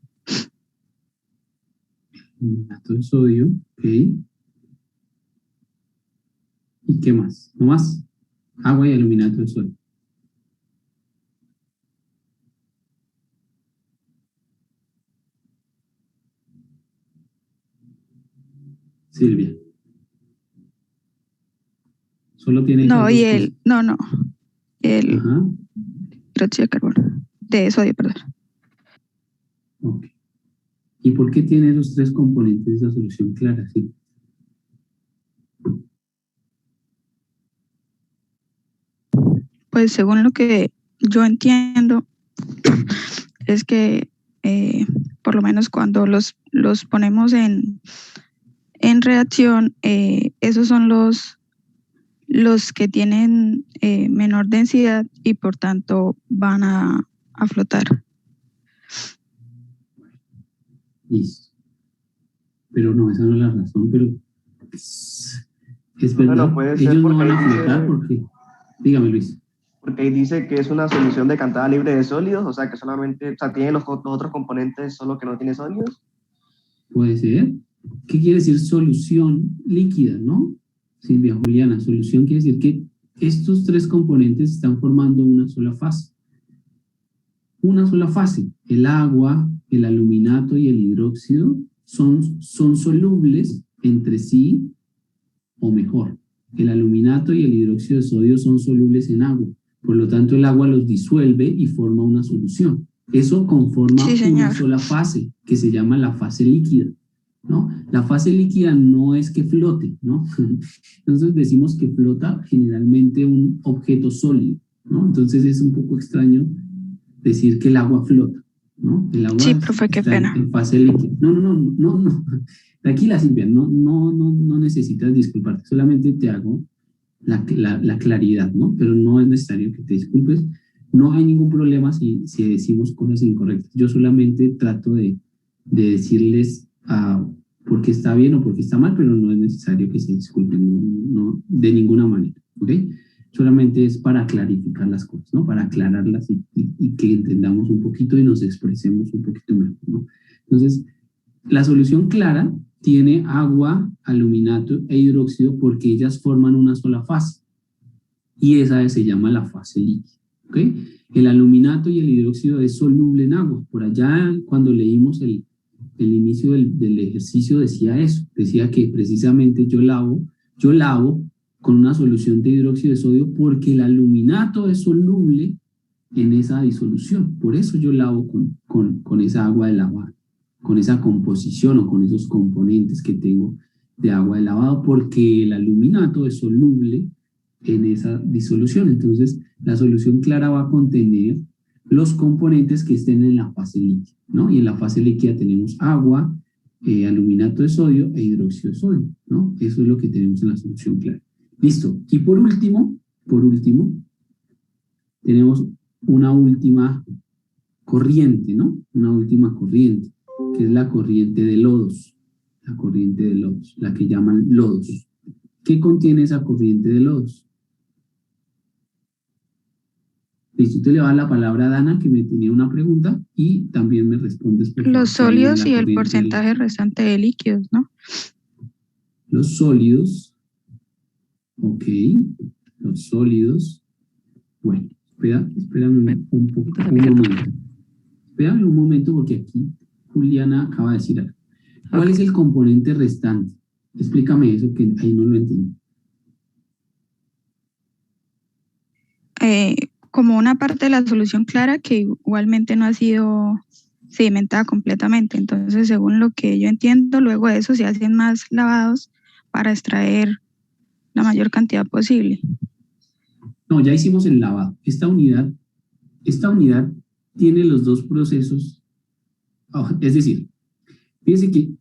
Aluminato de sodio, ok. ¿Y qué más? ¿No más? Agua y aluminato de sodio. Silvia. Solo tiene esas No, dos y cosas. el. No. El Ajá. hidróxido de carbono. De sodio, perdón. Ok. ¿Y por qué tiene esos tres componentes esa solución clara? Sí. Pues según lo que yo entiendo, es que por lo menos cuando los ponemos en reacción, esos son los que tienen menor densidad y por tanto van a flotar. Listo. Pero no, esa no es la razón, pero es verdad. Bueno, puede ser Ellos no porque van a ahí dice, flotar porque... Dígame, Luis. porque ahí dice que es una solución decantada libre de sólidos, o sea que solamente, o sea, tiene los otros componentes, solo que no tiene sólidos. Puede ser. ¿Qué quiere decir solución líquida, no? Silvia Juliana, solución quiere decir que estos tres componentes están formando una sola fase. Una sola fase. El agua, el aluminato y el hidróxido son solubles entre sí, o mejor, el aluminato y el hidróxido de sodio son solubles en agua. Por lo tanto, el agua los disuelve y forma una solución. Eso conforma una sola fase, que se llama la fase líquida, ¿no? La fase líquida no es que flote, ¿no? Entonces decimos que flota generalmente un objeto sólido, ¿no? Entonces es un poco extraño decir que el agua flota, ¿no? El agua profe, qué está pena. en fase líquida. No. Tranquila, Silvia, no necesitas disculparte, solamente te hago la claridad, ¿no? Pero no es necesario que te disculpes. no hay ningún problema si decimos cosas incorrectas. Yo solamente trato de decirles por qué está bien o por qué está mal, pero no es necesario que se disculpen, no, de ninguna manera, ¿ok? Solamente es para clarificar las cosas, ¿no? Para aclararlas y que entendamos un poquito y nos expresemos un poquito mejor, ¿no? Entonces, la solución clara tiene agua, aluminato e hidróxido porque ellas forman una sola fase. Y esa se llama la fase líquida, ¿ok? El aluminato y el hidróxido es soluble en agua. Por allá, cuando leímos el inicio del ejercicio, decía eso. Decía que precisamente yo lavo con una solución de hidróxido de sodio porque el aluminato es soluble en esa disolución. Por eso yo lavo con esa agua de lavado, con esa composición o con esos componentes que tengo de agua de lavado, porque el aluminato es soluble en esa disolución. Entonces, la solución clara va a contener los componentes que estén en la fase líquida, ¿no? Y en la fase líquida tenemos agua, aluminato de sodio e hidróxido de sodio, ¿no? Eso es lo que tenemos en la solución clara. Listo. Y por último, tenemos una última corriente, ¿no? Una última corriente, que es la corriente de lodos. La corriente de lodos, la que llaman lodos. ¿Qué contiene esa corriente de lodos? Listo, te le va la palabra a Dana, que me tenía una pregunta, y también me respondes. Por favor, Los sólidos y el porcentaje restante de líquidos, ¿no? Los sólidos, ok, los sólidos. Bueno, espérame un momento. Espérame un momento porque aquí Juliana acaba de decir algo. ¿Cuál es el componente restante? Explícame eso, que ahí no lo entiendo. Como una parte de la solución clara que igualmente no ha sido sedimentada completamente. Entonces, según lo que yo entiendo, luego de eso se hacen más lavados para extraer la mayor cantidad posible. No, ya hicimos el lavado. Esta unidad tiene los dos procesos. Es decir, fíjense que,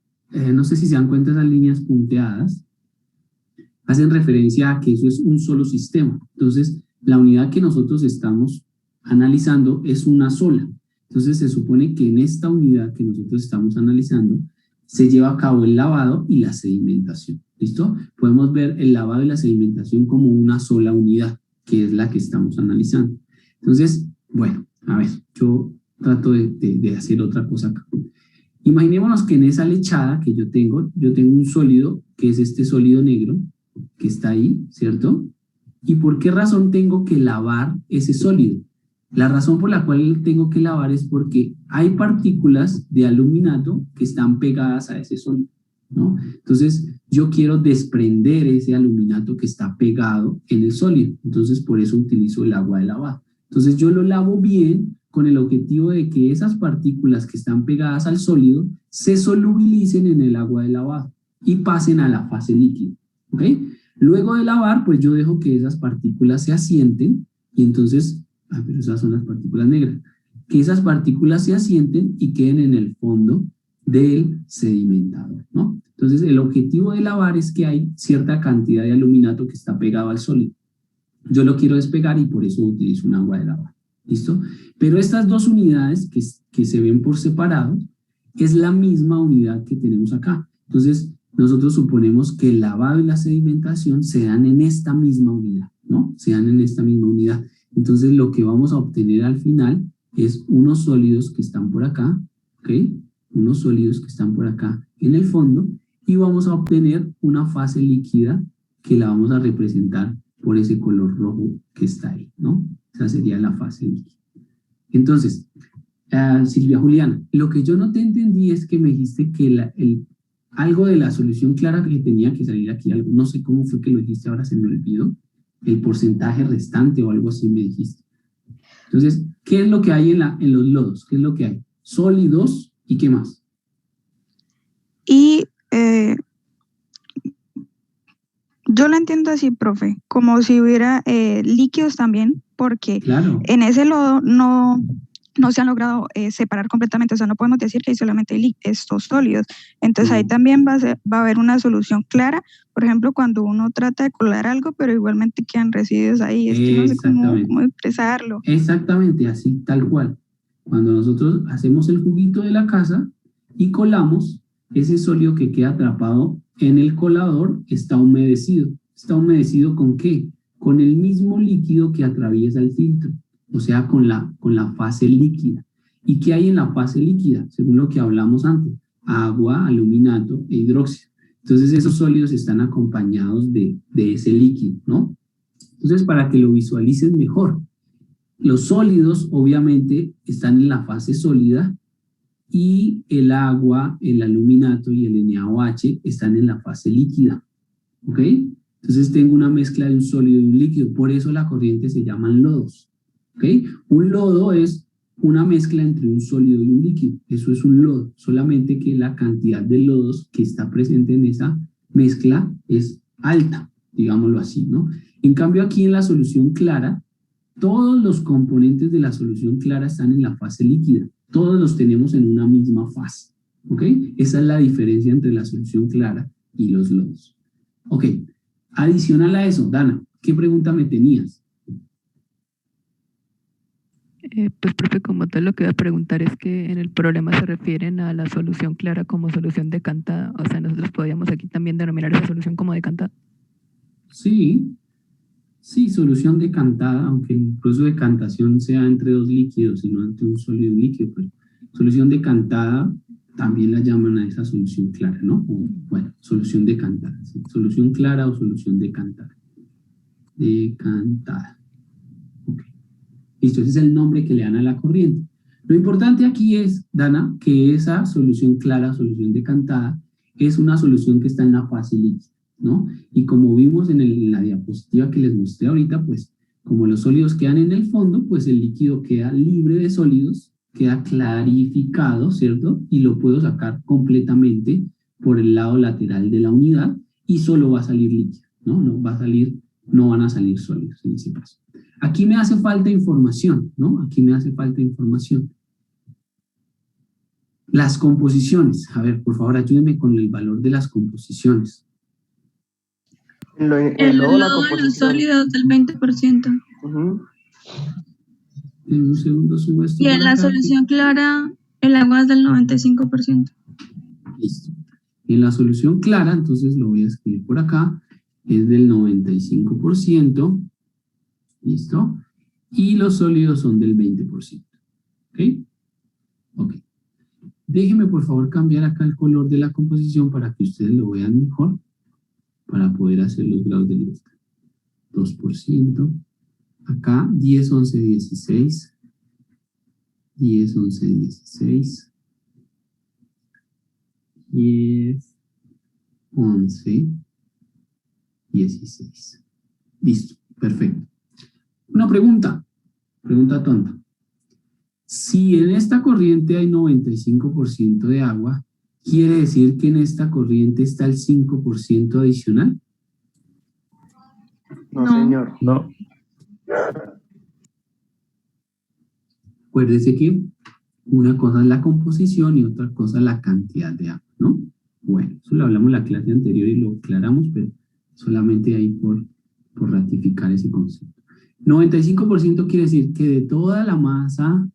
no sé si se dan cuenta, esas líneas punteadas hacen referencia a que eso es un solo sistema. Entonces, la unidad que nosotros estamos analizando es una sola. Entonces, se supone que en esta unidad que nosotros estamos analizando se lleva a cabo el lavado y la sedimentación. ¿Listo? Podemos ver el lavado y la sedimentación como una sola unidad, que es la que estamos analizando. Entonces, bueno, a ver, yo trato de hacer otra cosa acá. Imaginémonos que en esa lechada que yo tengo un sólido, que es este sólido negro, que está ahí, ¿cierto? ¿Y por qué razón tengo que lavar ese sólido? La razón por la cual tengo que lavar es porque hay partículas de aluminato que están pegadas a ese sólido, ¿no? Entonces, yo quiero desprender ese aluminato que está pegado en el sólido. Entonces, por eso utilizo el agua de lavado. Entonces, yo lo lavo bien con el objetivo de que esas partículas que están pegadas al sólido se solubilicen en el agua de lavado y pasen a la fase líquida, ¿ok? Luego de lavar, pues yo dejo que esas partículas se asienten y entonces, pero esas son las partículas negras, que esas partículas se asienten y queden en el fondo del sedimentador, ¿no? Entonces, el objetivo de lavar es que hay cierta cantidad de aluminato que está pegado al sólido. Yo lo quiero despegar y por eso utilizo un agua de lavar, ¿listo? Pero estas dos unidades que se ven por separado es la misma unidad que tenemos acá. Entonces, nosotros suponemos que el lavado y la sedimentación se dan en esta misma unidad, ¿no? Se dan en esta misma unidad. Entonces, lo que vamos a obtener al final es unos sólidos que están por acá, ¿ok? Unos sólidos que están por acá en el fondo y vamos a obtener una fase líquida que la vamos a representar por ese color rojo que está ahí, ¿no? Esa sería la fase líquida. Entonces, Silvia Juliana, lo que yo no te entendí es que me dijiste que algo de la solución clara que tenía que salir aquí, algo, no sé cómo fue que lo dijiste, ahora se me olvidó, el porcentaje restante o algo así me dijiste. Entonces, ¿qué es lo que hay en los lodos? ¿Qué es lo que hay? Sólidos y ¿qué más? Y yo lo entiendo así, profe, como si hubiera líquidos también, porque claro, en ese lodo no no se han logrado separar completamente, o sea, no podemos decir que hay solamente estos sólidos. Entonces ahí también va a haber una solución clara, por ejemplo, cuando uno trata de colar algo, pero igualmente quedan residuos ahí, es que no sé cómo expresarlo. Exactamente, así, tal cual. Cuando nosotros hacemos el juguito de la casa y colamos, ese sólido que queda atrapado en el colador está humedecido. ¿Está humedecido con qué? Con el mismo líquido que atraviesa el filtro, o sea, con la fase líquida. ¿Y qué hay en la fase líquida? Según lo que hablamos antes, agua, aluminato e hidróxido. Entonces esos sólidos están acompañados de ese líquido, ¿no? Entonces, para que lo visualicen mejor, los sólidos obviamente están en la fase sólida y el agua, el aluminato y el NaOH están en la fase líquida, ¿ok? Entonces tengo una mezcla de un sólido y un líquido, por eso la corriente se llaman lodos, ¿ok? Un lodo es una mezcla entre un sólido y un líquido, eso es un lodo, solamente que la cantidad de lodos que está presente en esa mezcla es alta, digámoslo así, ¿no? En cambio aquí en la solución clara, todos los componentes de la solución clara están en la fase líquida, todos los tenemos en una misma fase, ¿ok? Esa es la diferencia entre la solución clara y los lodos. Ok, adicional a eso, Dana, ¿qué pregunta me tenías? Pues, profe, como tal lo que voy a preguntar es que en el problema se refieren a la solución clara como solución decantada, o sea, nosotros podríamos aquí también denominar esa solución como decantada. Sí, solución decantada, aunque el proceso de decantación sea entre dos líquidos y no entre un sólido y un líquido, pero solución decantada también la llaman a esa solución clara, ¿no? O, bueno, solución decantada, ¿sí? Solución clara o solución decantada. Decantada. Ok. Listo, ese es el nombre que le dan a la corriente. Lo importante aquí es, Dana, que esa solución clara, solución decantada, es una solución que está en la fase líquida, ¿no? Y como vimos en la diapositiva que les mostré ahorita, pues como los sólidos quedan en el fondo, pues el líquido queda libre de sólidos, queda clarificado, ¿cierto? Y lo puedo sacar completamente por el lado lateral de la unidad y solo va a salir líquido, ¿no? No van a salir sólidos en ese caso. Aquí me hace falta información, ¿no? Aquí me hace falta información. Las composiciones. A ver, por favor, ayúdenme con el valor de las composiciones. El lodo de los sólidos del 20%. En un segundo subo esto. Y en la solución clara, el agua es del 95%. Listo. En la solución clara, entonces lo voy a escribir por acá, es del 95%. ¿Listo? Y los sólidos son del 20%. ¿Ok? Ok. Déjenme por favor cambiar acá el color de la composición para que ustedes lo vean mejor, para poder hacer los grados de libertad. 2%. Acá 10, 11, 16. 10, 11, 16. 10, 11, 16. Listo, perfecto. Una pregunta tonta. Si en esta corriente hay 95% de agua, ¿quiere decir que en esta corriente está el 5% adicional? No, señor. No. Acuérdese que una cosa es la composición y otra cosa la cantidad de agua, ¿no? Bueno, eso lo hablamos en la clase anterior y lo aclaramos, pero solamente ahí por ratificar ese concepto. 95% quiere decir que de toda la masa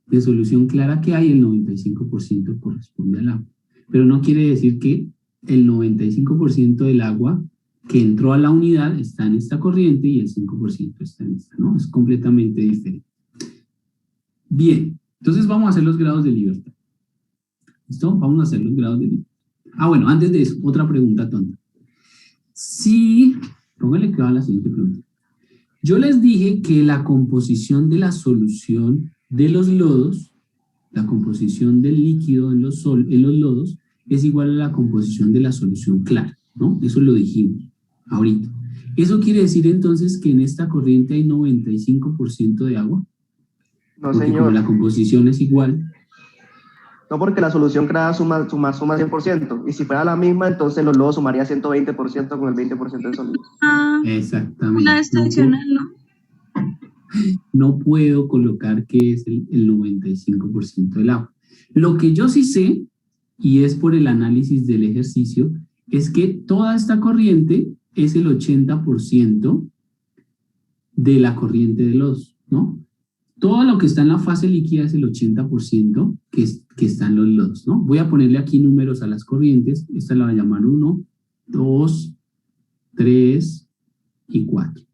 de solución clara que hay, el 95% corresponde al agua. Pero no quiere decir que el 95% del agua que entró a la unidad está en esta corriente y el 5% está en esta, ¿no? Es completamente diferente. Bien, entonces vamos a hacer los grados de libertad. ¿Listo? Vamos a hacer los grados de libertad. Ah, bueno, antes de eso, otra pregunta tonta. Si, póngale que va a la siguiente pregunta. Yo les dije que la composición de la solución de los lodos, la composición del líquido en los lodos, es igual a la composición de la solución clara, ¿no? Eso lo dijimos ahorita. ¿Eso quiere decir entonces que en esta corriente hay 95% de agua? No, porque señor. como la composición es igual. No, porque la solución creada suma 100%. Y si fuera la misma, entonces los lodos sumaría 120% con el 20% de sólido. Exactamente. Una vez adicional, ¿no? No puedo colocar que es el 95% del agua. Lo que yo sí sé, y es por el análisis del ejercicio, es que toda esta corriente es el 80% de la corriente de lodos, ¿no? Todo lo que está en la fase líquida es el 80% que está en los lodos, ¿no? Voy a ponerle aquí números a las corrientes. Esta la voy a llamar 1, 2, 3 y 4.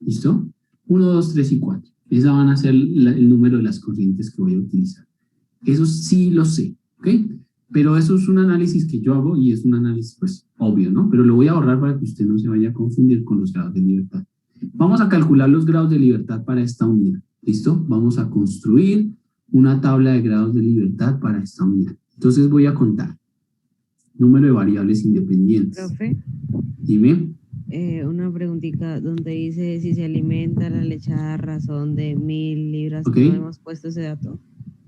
¿Listo? 1, 2, 3 y 4. Esas van a ser el número de las corrientes que voy a utilizar. Eso sí lo sé, ¿ok? Pero eso es un análisis que yo hago y es un análisis, pues, obvio, ¿no? Pero lo voy a ahorrar para que usted no se vaya a confundir con los grados de libertad. Vamos a calcular los grados de libertad para esta unidad. ¿Listo? Vamos a construir una tabla de grados de libertad para esta unidad. Entonces voy a contar. Número de variables independientes. Profe, Dime. una preguntita donde dice si se alimenta la lechada a razón de 1000 libras. Ok. ¿No hemos puesto ese dato?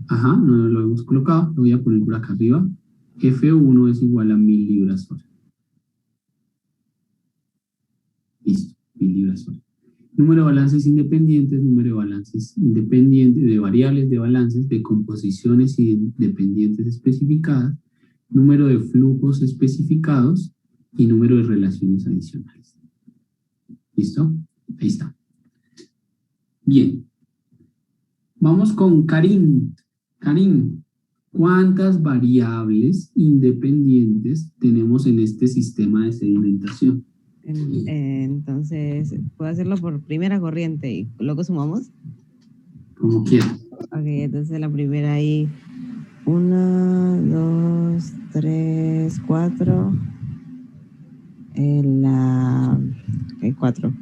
Ajá, no lo hemos colocado. Lo voy a poner por acá arriba. F1 es igual a 1000 libras hora. Listo, 1000 libras hora. Número de balances independientes, número de balances independientes, de variables de balances, de composiciones independientes especificadas, número de flujos especificados y número de relaciones adicionales. ¿Listo? Ahí está. Bien. Vamos con Karim. Karim, ¿cuántas variables independientes tenemos en este sistema de sedimentación? Entonces, ¿puedo hacerlo por primera corriente y luego sumamos? Como quieras. Ok, entonces la primera ahí. 1, 2, 3, 4. En la 4.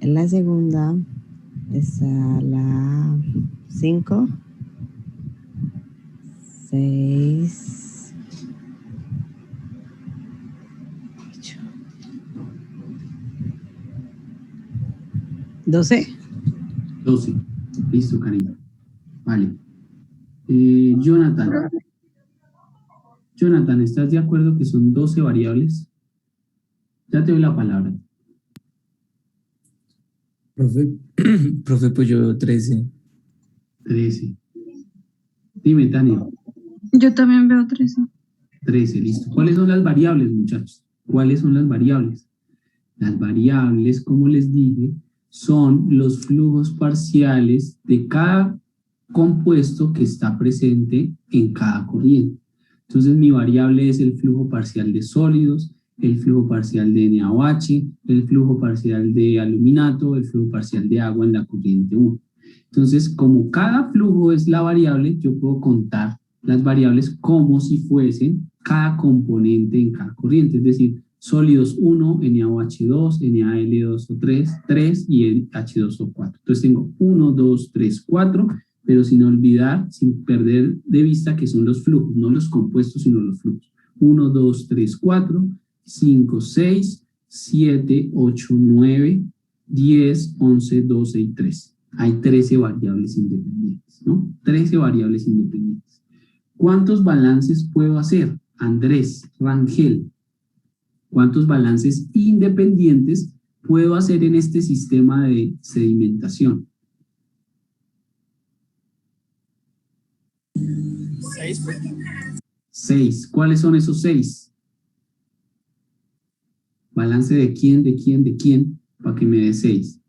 En la segunda está la 5, 6, 8, 12. 12. Listo, Karim. Vale. Jonathan. Jonathan, ¿estás de acuerdo que son 12 variables? Ya te doy la palabra. Profe, pues yo veo 13. 13. Dime, Tania. Yo también veo 13. 13, listo. ¿Cuáles son las variables, muchachos? ¿Cuáles son las variables? Las variables, como les dije, son los flujos parciales de cada compuesto que está presente en cada corriente. Entonces, mi variable es el flujo parcial de sólidos, el flujo parcial de NaOH, el flujo parcial de aluminato, el flujo parcial de agua en la corriente 1. Entonces, como cada flujo es la variable, yo puedo contar las variables como si fuesen cada componente en cada corriente, es decir, sólidos 1, NaOH2, NaL2O3, 3 y H2O4. Entonces tengo 1, 2, 3, 4, pero sin olvidar, sin perder de vista que son los flujos, no los compuestos, sino los flujos. 1, 2, 3, 4, 5, 6, 7, 8, 9, 10, 11, 12 y 13. Hay 13 variables independientes, ¿no? 13 variables independientes. ¿Cuántos balances puedo hacer? Andrés, Rangel, ¿cuántos balances independientes puedo hacer en este sistema de sedimentación? 6. 6. ¿Cuáles son esos 6? ¿Balance de quién, de quién, de quién? Para que me dé 6.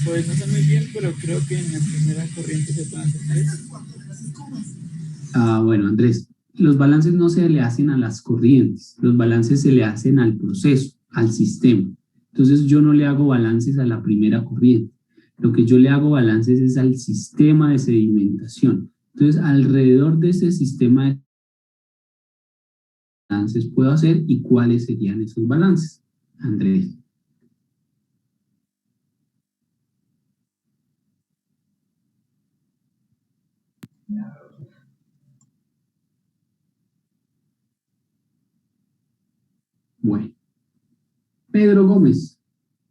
Pues no sé muy bien, pero creo que en la primera corriente se pueden hacer 3. Bueno, Andrés, los balances no se le hacen a las corrientes, los balances se le hacen al proceso, al sistema. Entonces yo no le hago balances a la primera corriente. Lo que yo le hago balances es al sistema de sedimentación. Entonces, alrededor de ese sistema de balances puedo hacer y cuáles serían esos balances, Andrés. Bueno, Pedro Gómez.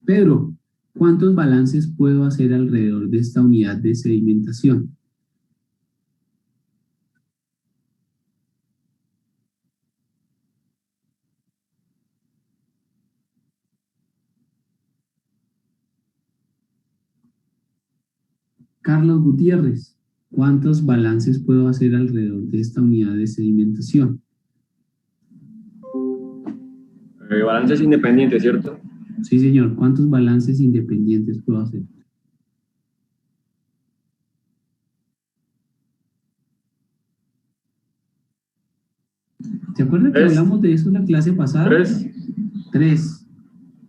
Pedro, ¿cuántos balances puedo hacer alrededor de esta unidad de sedimentación? Carlos Gutiérrez, ¿cuántos balances puedo hacer alrededor de esta unidad de sedimentación? Balances independientes, ¿cierto? Sí, señor. ¿Cuántos balances independientes puedo hacer? ¿Se acuerdan que hablamos de eso en la clase pasada? 3. 3.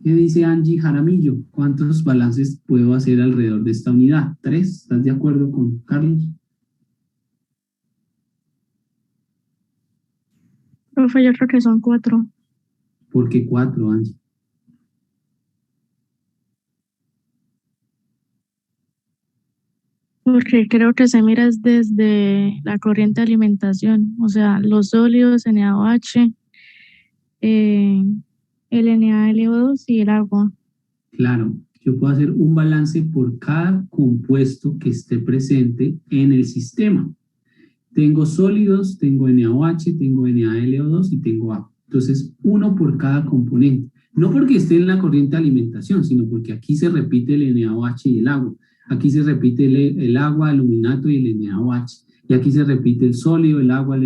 ¿Qué dice Angie Jaramillo? ¿Cuántos balances puedo hacer alrededor de esta unidad? 3. ¿Estás de acuerdo con Carlos? Profe, yo creo que son 4. ¿Por qué 4, Angie? Porque creo que se mira es desde la corriente de alimentación, o sea, los sólidos, NaOH, el NaLO2 y el agua. Claro, yo puedo hacer un balance por cada compuesto que esté presente en el sistema. Tengo sólidos, tengo NaOH, tengo NaLO2 y tengo agua. Entonces, uno por cada componente. No porque esté en la corriente de alimentación, sino porque aquí se repite el NaOH y el agua. Aquí se repite el agua, el aluminato y el NaOH. Y aquí se repite el sólido, el agua,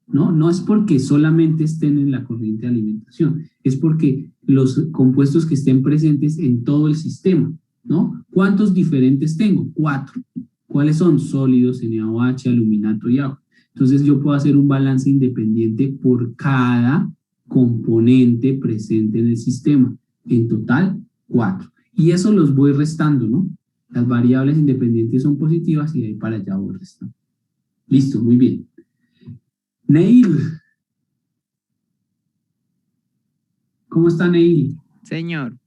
No es porque solamente estén en la corriente de alimentación. Es porque los compuestos que estén presentes en todo el sistema, ¿no? ¿Cuántos diferentes tengo? 4. ¿Cuáles son? Sólidos, NaOH, aluminato y agua. Entonces yo puedo hacer un balance independiente por cada componente presente en el sistema. En total, 4. Y eso los voy restando, ¿no? Las variables independientes son positivas y de ahí para allá voy restando. Listo, muy bien. Neil. ¿Cómo está Neil? Señor.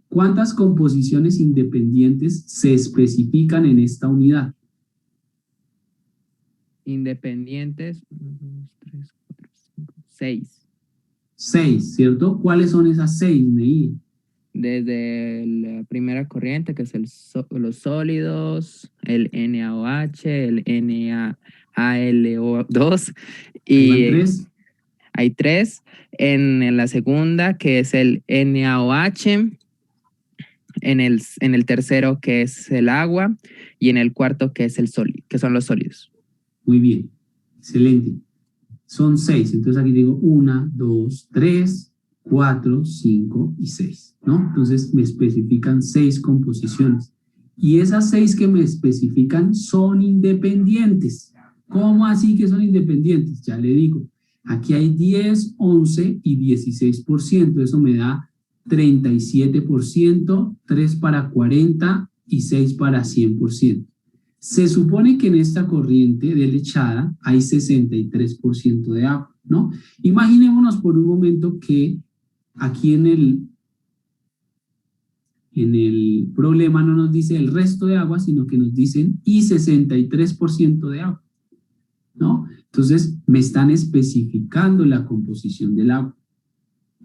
¿Cuántas composiciones independientes se especifican en esta unidad? Independientes, 1, 2, 3, 4, 5, 6. 6, ¿cierto? ¿Cuáles son esas 6, Neil? Desde la primera corriente, que es los sólidos, el NaOH, el NaLO2 y hay 3. En la segunda, que es el NaOH, en el tercero, que es el agua, y en el cuarto, que es el sólido, que son los sólidos. Muy bien, excelente. Son 6, entonces aquí digo 1, 2, 3, 4, 5 y 6, ¿no? Entonces me especifican 6 composiciones. Y esas 6 que me especifican son independientes. ¿Cómo así que son independientes? Ya le digo, aquí hay 10, 11 y 16%. Eso me da 37%, 3 para 40 y 6 para 100%. Se supone que en esta corriente de lechada hay 63% de agua, ¿no? Imaginémonos por un momento que aquí en el problema no nos dice el resto de agua, sino que nos dicen y 63% de agua, ¿no? Entonces me están especificando la composición del agua.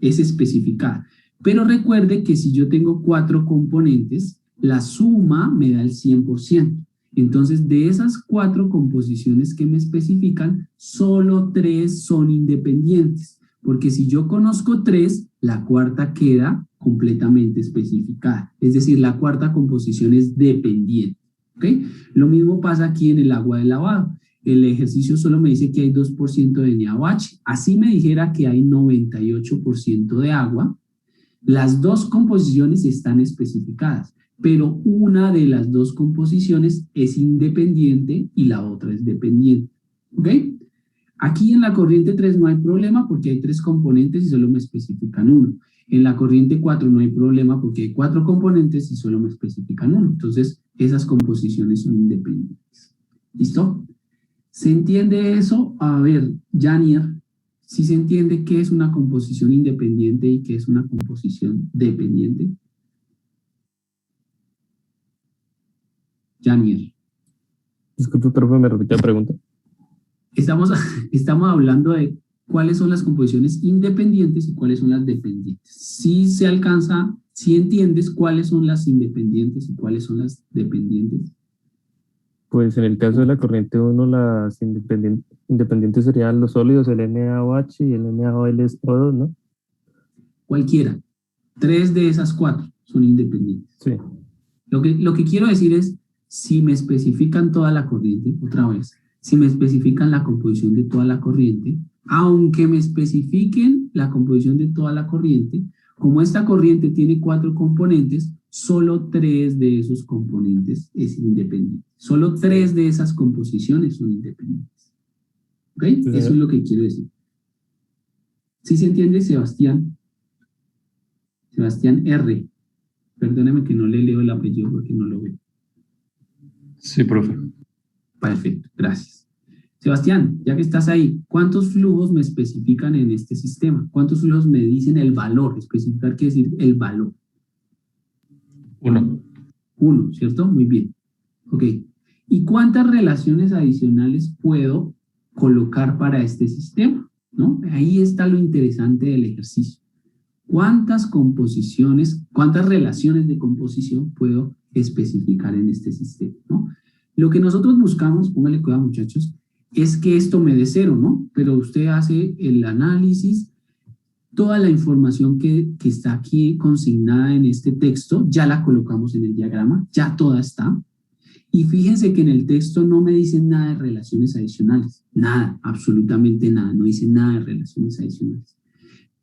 Es especificada. Pero recuerde que si yo tengo 4 componentes, la suma me da el 100%. Entonces, de esas 4 composiciones que me especifican, solo 3 son independientes. Porque si yo conozco 3, la cuarta queda completamente especificada. Es decir, la cuarta composición es dependiente. ¿Ok? Lo mismo pasa aquí en el agua de lavado. El ejercicio solo me dice que hay 2% de NaOH. Así me dijera que hay 98% de agua. Las 2 composiciones están especificadas, pero una de las 2 composiciones es independiente y la otra es dependiente. ¿Ok? Aquí en la corriente 3 no hay problema porque hay 3 componentes y solo me especifican 1. En la corriente 4 no hay problema porque hay 4 componentes y solo me especifican 1. Entonces, esas composiciones son independientes. ¿Listo? ¿Se entiende eso? A ver, Janier, ¿sí se entiende qué es una composición independiente y qué es una composición dependiente? Janier. Disculpe, profe, ¿me repite la pregunta? Estamos hablando de cuáles son las composiciones independientes y cuáles son las dependientes. Si se alcanza, si entiendes cuáles son las independientes y cuáles son las dependientes. Pues en el caso de la corriente 1, las independientes serían los sólidos, el NaOH y el NaOLO2, ¿no? Cualquiera. 3 de esas 4 son independientes. Sí. Lo que quiero decir es, si me especifican toda la corriente, otra vez, si me especifican la composición de toda la corriente, aunque me especifiquen la composición de toda la corriente, como esta corriente tiene 4 componentes, solo 3 de esos componentes es independiente. Solo 3 de esas composiciones son independientes. ¿Ok? Eso es lo que quiero decir. ¿Sí se entiende, Sebastián? Sebastián R. Perdóneme que no le leo el apellido porque no lo veo. Sí, profe. Perfecto, gracias. Sebastián, ya que estás ahí, ¿cuántos flujos me especifican en este sistema? ¿Cuántos flujos me dicen el valor? Especificar quiere decir el valor. 1. 1, ¿cierto? Muy bien. Ok. ¿Y cuántas relaciones adicionales puedo colocar para este sistema? ¿No? Ahí está lo interesante del ejercicio. ¿Cuántas composiciones, cuántas relaciones de composición puedo especificar en este sistema? ¿No? Lo que nosotros buscamos, póngale cuidado muchachos, es que esto me dé 0, ¿no? Pero usted hace el análisis, toda la información que está aquí consignada en este texto, ya la colocamos en el diagrama, ya toda está. Y fíjense que en el texto no me dicen nada de relaciones adicionales, nada, absolutamente nada, no dice nada de relaciones adicionales.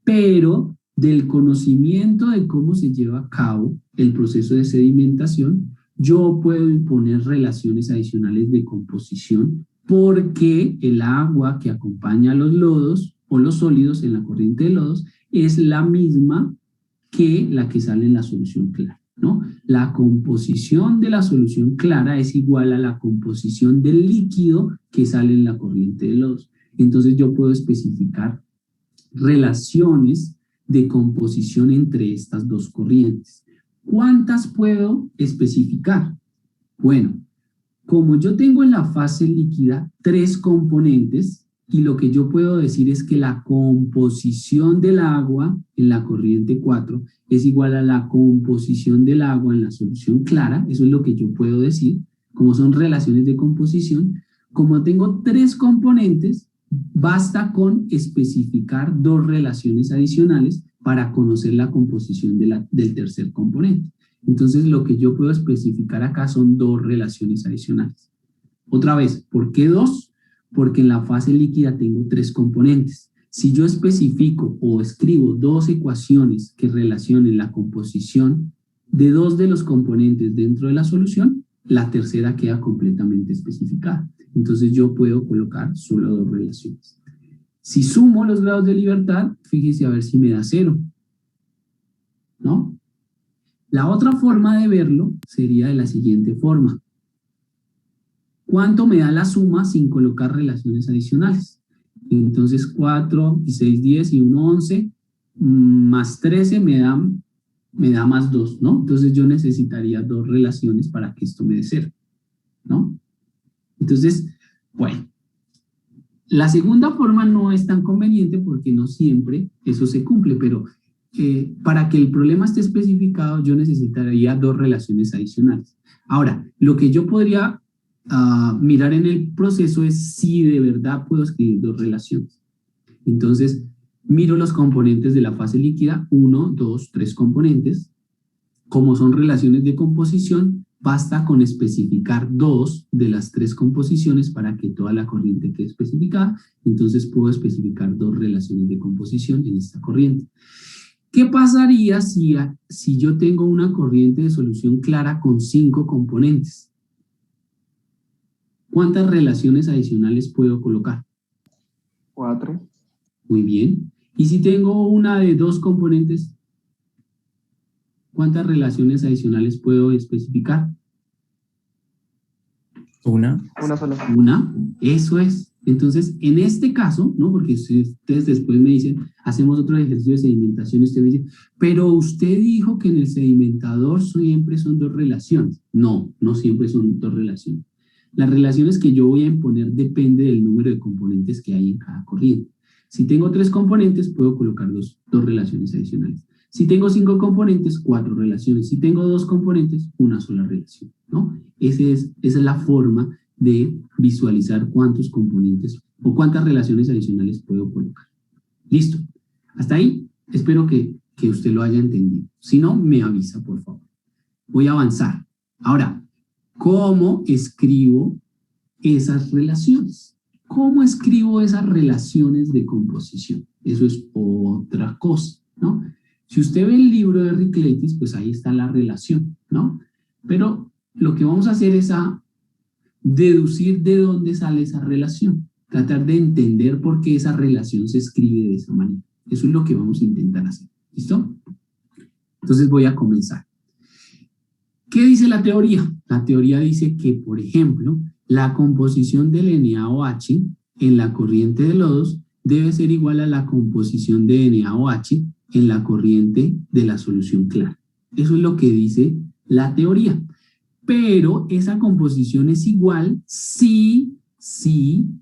Pero del conocimiento de cómo se lleva a cabo el proceso de sedimentación, yo puedo imponer relaciones adicionales de composición porque el agua que acompaña a los lodos o los sólidos en la corriente de lodos es la misma que la que sale en la solución clara, ¿no? La composición de la solución clara es igual a la composición del líquido que sale en la corriente de lodos. Entonces yo puedo especificar relaciones de composición entre estas dos corrientes. ¿Cuántas puedo especificar? Bueno, como yo tengo en la fase líquida 3 componentes, y lo que yo puedo decir es que la composición del agua en la corriente 4 es igual a la composición del agua en la solución clara, eso es lo que yo puedo decir, como son relaciones de composición. Como tengo 3 componentes, basta con especificar 2 relaciones adicionales para conocer la composición del tercer componente. Entonces, lo que yo puedo especificar acá son 2 relaciones adicionales. Otra vez, ¿por qué 2? Porque en la fase líquida tengo 3 componentes. Si yo especifico o escribo 2 ecuaciones que relacionen la composición de 2 de los componentes dentro de la solución, la tercera queda completamente especificada. Entonces, yo puedo colocar solo 2 relaciones. Si sumo los grados de libertad, fíjese a ver si me da 0, ¿no? La otra forma de verlo sería de la siguiente forma. ¿Cuánto me da la suma sin colocar relaciones adicionales? Entonces 4 y 6, 10 y 1, 11, más 13 me da más 2, ¿no? Entonces yo necesitaría 2 relaciones para que esto me dé 0, ¿no? Entonces, bueno, la segunda forma no es tan conveniente porque no siempre eso se cumple, pero para que el problema esté especificado yo necesitaría 2 relaciones adicionales. Ahora, lo que yo podría mirar en el proceso es si de verdad puedo escribir 2 relaciones. Entonces, miro los componentes de la fase líquida, 1, 2, 3 componentes. Como son relaciones de composición, basta con especificar 2 de las 3 composiciones para que toda la corriente quede especificada. Entonces, puedo especificar 2 relaciones de composición en esta corriente. ¿Qué pasaría si yo tengo una corriente de solución clara con 5 componentes? ¿Cuántas relaciones adicionales puedo colocar? 4. Muy bien. ¿Y si tengo una de 2 componentes? ¿Cuántas relaciones adicionales puedo especificar? Una. Una sola. Una, eso es. Entonces, en este caso, ¿no? Porque si ustedes después me dicen, hacemos otro ejercicio de sedimentación, y usted me dice, pero usted dijo que en el sedimentador siempre son 2 relaciones. No, no siempre son 2 relaciones. Las relaciones que yo voy a imponer depende del número de componentes que hay en cada corriente. Si tengo 3 componentes, puedo colocar 2 relaciones adicionales. Si tengo 5 componentes, 4 relaciones. Si tengo 2 componentes, una sola relación, ¿no? Esa es la forma de visualizar cuántos componentes o cuántas relaciones adicionales puedo colocar. Listo. Hasta ahí, espero que usted lo haya entendido. Si no, me avisa, por favor. Voy a avanzar. Ahora, ¿Cómo escribo esas relaciones? ¿Cómo escribo esas relaciones de composición? Eso es otra cosa, ¿no? Si usted ve el libro de Ricletis, pues ahí está la relación, ¿no? Pero lo que vamos a hacer es a deducir de dónde sale esa relación, tratar de entender por qué esa relación se escribe de esa manera. Eso es lo que vamos a intentar hacer, ¿listo? Entonces voy a comenzar. ¿Qué dice la teoría? La teoría dice que, por ejemplo, la composición del NaOH en la corriente de lodos debe ser igual a la composición de NaOH en la corriente de la solución clara. Eso es lo que dice la teoría. Pero esa composición es igual si, ese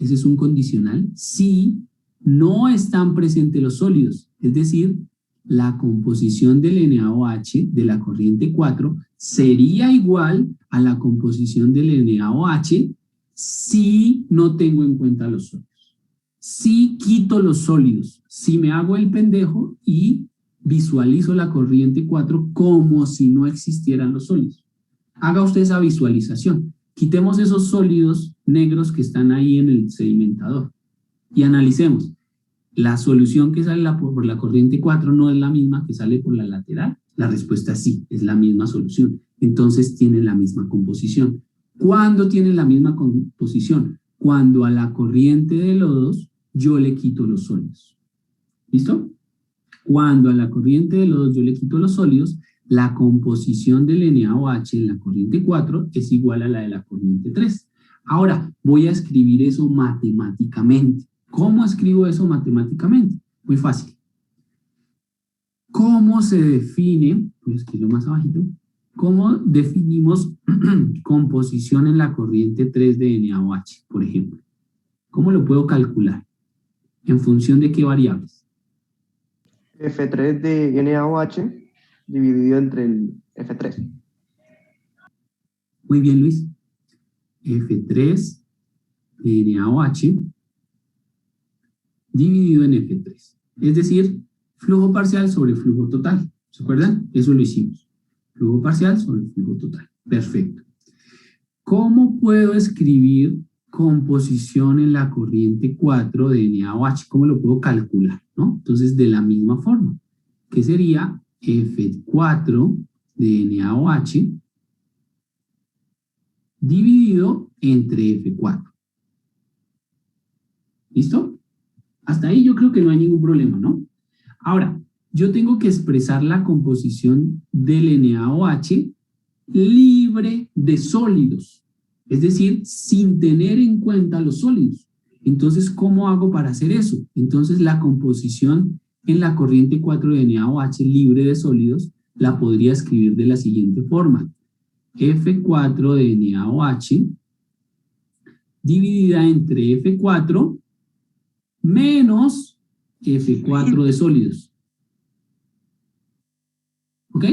es un condicional, si no están presentes los sólidos. Es decir, la composición del NaOH de la corriente 4 sería igual a la composición del NaOH si no tengo en cuenta los sólidos. Si quito los sólidos, si me hago el pendejo y visualizo la corriente 4 como si no existieran los sólidos. Haga usted esa visualización. Quitemos esos sólidos negros que están ahí en el sedimentador y analicemos. La solución que sale por la corriente 4 no es la misma que sale por la lateral. La respuesta es sí, es la misma solución. Entonces tienen la misma composición. ¿Cuándo tienen la misma composición? Cuando a la corriente de lodos yo le quito los sólidos. ¿Listo? Cuando a la corriente de lodos yo le quito los sólidos, la composición del NaOH en la corriente 4 es igual a la de la corriente 3. Ahora, voy a escribir eso matemáticamente. ¿Cómo escribo eso matemáticamente? Muy fácil. ¿Cómo se define? Voy a escribirlo más abajito. ¿Cómo definimos composición en la corriente 3 de NaOH, por ejemplo? ¿Cómo lo puedo calcular? ¿En función de qué variables? F3 de NaOH dividido entre el F3. Muy bien, Luis. F3 de NaOH dividido en F3. Es decir, flujo parcial sobre flujo total. ¿Se acuerdan? Eso lo hicimos. Flujo parcial sobre flujo total. Perfecto. ¿Cómo puedo escribir composición en la corriente 4 de NaOH? ¿Cómo lo puedo calcular? ¿No? Entonces, de la misma forma, que sería F4 de NaOH dividido entre F4. ¿Listo? Hasta ahí yo creo que no hay ningún problema, ¿no? Ahora, yo tengo que expresar la composición del NaOH libre de sólidos, es decir, sin tener en cuenta los sólidos. Entonces, ¿cómo hago para hacer eso? Entonces, la composición en la corriente 4 de NaOH libre de sólidos la podría escribir de la siguiente forma. F4 de NaOH dividida entre F4 menos F4 de sólidos. ¿Ok?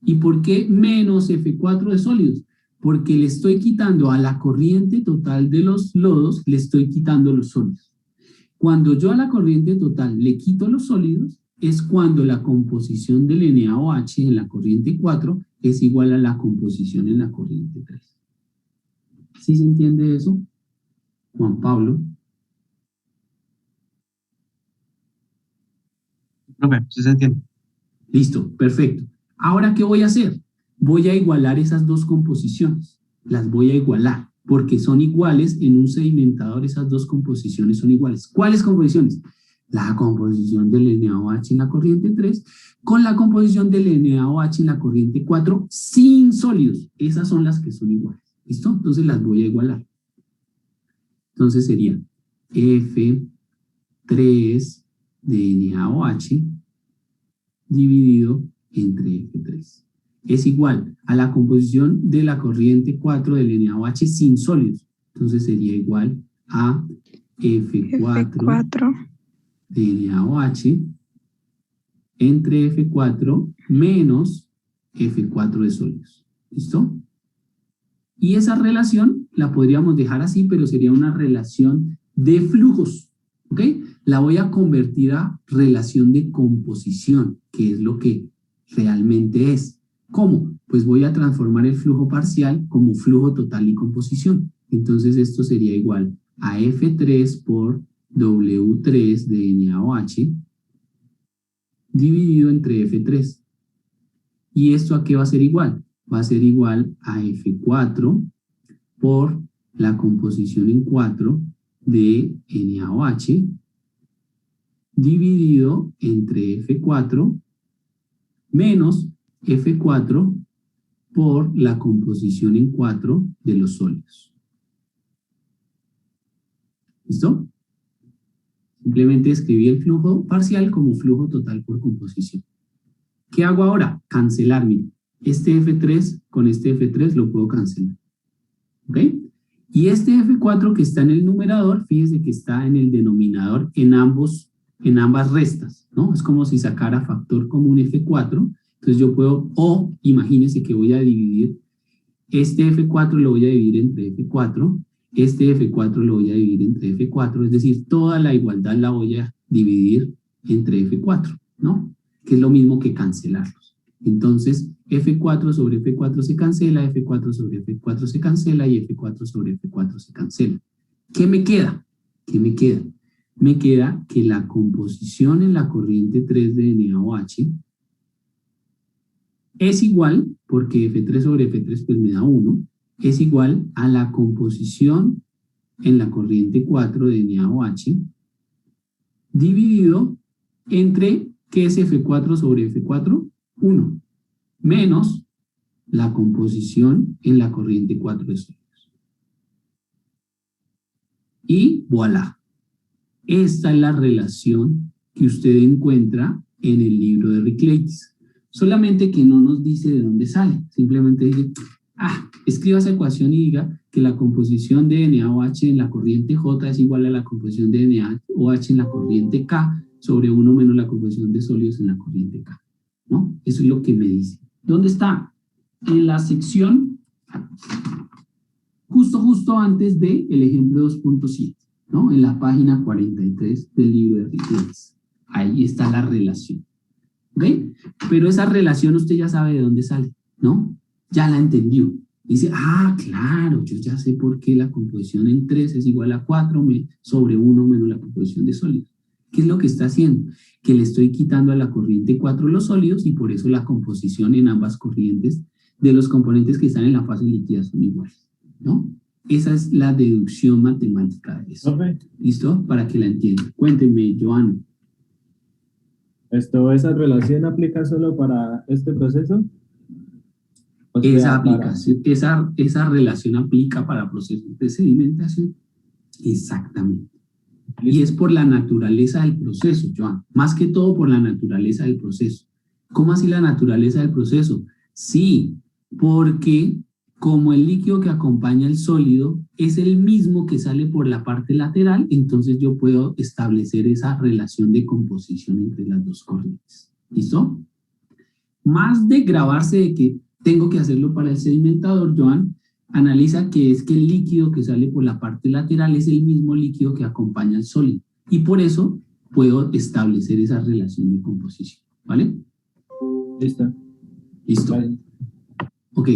¿Y por qué menos F4 de sólidos? Porque le estoy quitando a la corriente total de los lodos, le estoy quitando los sólidos. Cuando yo a la corriente total le quito los sólidos, es cuando la composición del NaOH en la corriente 4 es igual a la composición en la corriente 3. ¿Sí se entiende eso, Juan Pablo? Profe, sí se entiende. Listo, perfecto. Ahora, ¿qué voy a hacer? Voy a igualar esas dos composiciones. Las voy a igualar, porque son iguales en un sedimentador. Esas dos composiciones son iguales. ¿Cuáles composiciones? La composición del NaOH en la corriente 3 con la composición del NaOH en la corriente 4 sin sólidos. Esas son las que son iguales. ¿Listo? Entonces las voy a igualar. Entonces sería F3 de NaOH dividido entre F3. Es igual a la composición de la corriente 4 del NaOH sin sólidos. Entonces sería igual a F4 de NaOH entre F4 menos F4 de sólidos. ¿Listo? Y esa relación la podríamos dejar así, pero sería una relación de flujos. ¿Ok? La voy a convertir a relación de composición, que es lo que realmente es. ¿Cómo? Pues voy a transformar el flujo parcial como flujo total y composición. Entonces esto sería igual a F3 por W3 de NaOH dividido entre F3. ¿Y esto a qué va a ser igual? Va a ser igual a F4 por la composición en 4 de NaOH dividido entre F4 menos F4 por la composición en 4 de los sólidos. ¿Listo? Simplemente escribí el flujo parcial como flujo total por composición. ¿Qué hago ahora? Cancelar, miren. Este F3 con este F3 lo puedo cancelar. ¿Ok? Y este F4 que está en el numerador, fíjese que está en el denominador en ambas restas, ¿no? Es como si sacara factor común F4. Entonces yo puedo, o imagínense que voy a dividir, este F4 lo voy a dividir entre F4, este F4 lo voy a dividir entre F4, es decir, toda la igualdad la voy a dividir entre F4, ¿no? Que es lo mismo que cancelarlos. Entonces, F4 sobre F4 se cancela, F4 sobre F4 se cancela y F4 sobre F4 se cancela. ¿Qué me queda? ¿Qué me queda? Me queda que la composición en la corriente 3 de NaOH es igual, porque F3 sobre F3 pues me da 1, es igual a la composición en la corriente 4 de NaOH dividido entre, ¿qué es F4 sobre F4? 1, menos la composición en la corriente 4 de sólidos. Y voilà. Esta es la relación que usted encuentra en el libro de Ricletis. Solamente que no nos dice de dónde sale. Simplemente dice, escriba esa ecuación y diga que la composición de NaOH en la corriente J es igual a la composición de NaOH en la corriente K sobre 1 menos la composición de sólidos en la corriente K. ¿No? Eso es lo que me dice. ¿Dónde está? En la sección justo antes del ejemplo 2.7, ¿no? En la página 43 del libro de Ricletis. Ahí está la relación. ¿Ok? Pero esa relación usted ya sabe de dónde sale, ¿no? Ya la entendió. Dice, claro, yo ya sé por qué la composición en 3 es igual a 4 sobre 1 menos la composición de sólidos. ¿Qué es lo que está haciendo? Que le estoy quitando a la corriente 4 los sólidos y por eso la composición en ambas corrientes de los componentes que están en la fase líquida son iguales, ¿no? Esa es la deducción matemática de eso. Okay. ¿Listo? Para que la entiendan. Cuéntenme, Joan. ¿Esa relación aplica solo para este proceso? Esa relación aplica para procesos de sedimentación. Exactamente. Y es por la naturaleza del proceso, Joan. Más que todo por la naturaleza del proceso. ¿Cómo así la naturaleza del proceso? Sí, porque como el líquido que acompaña el sólido es el mismo que sale por la parte lateral, entonces yo puedo establecer esa relación de composición entre las dos corrientes. ¿Listo? Más de grabarse de que tengo que hacerlo para el sedimentador, Joan, analiza que es que el líquido que sale por la parte lateral es el mismo líquido que acompaña al sólido. Y por eso puedo establecer esa relación de composición. ¿Vale? Listo. Listo. Vale. Ok.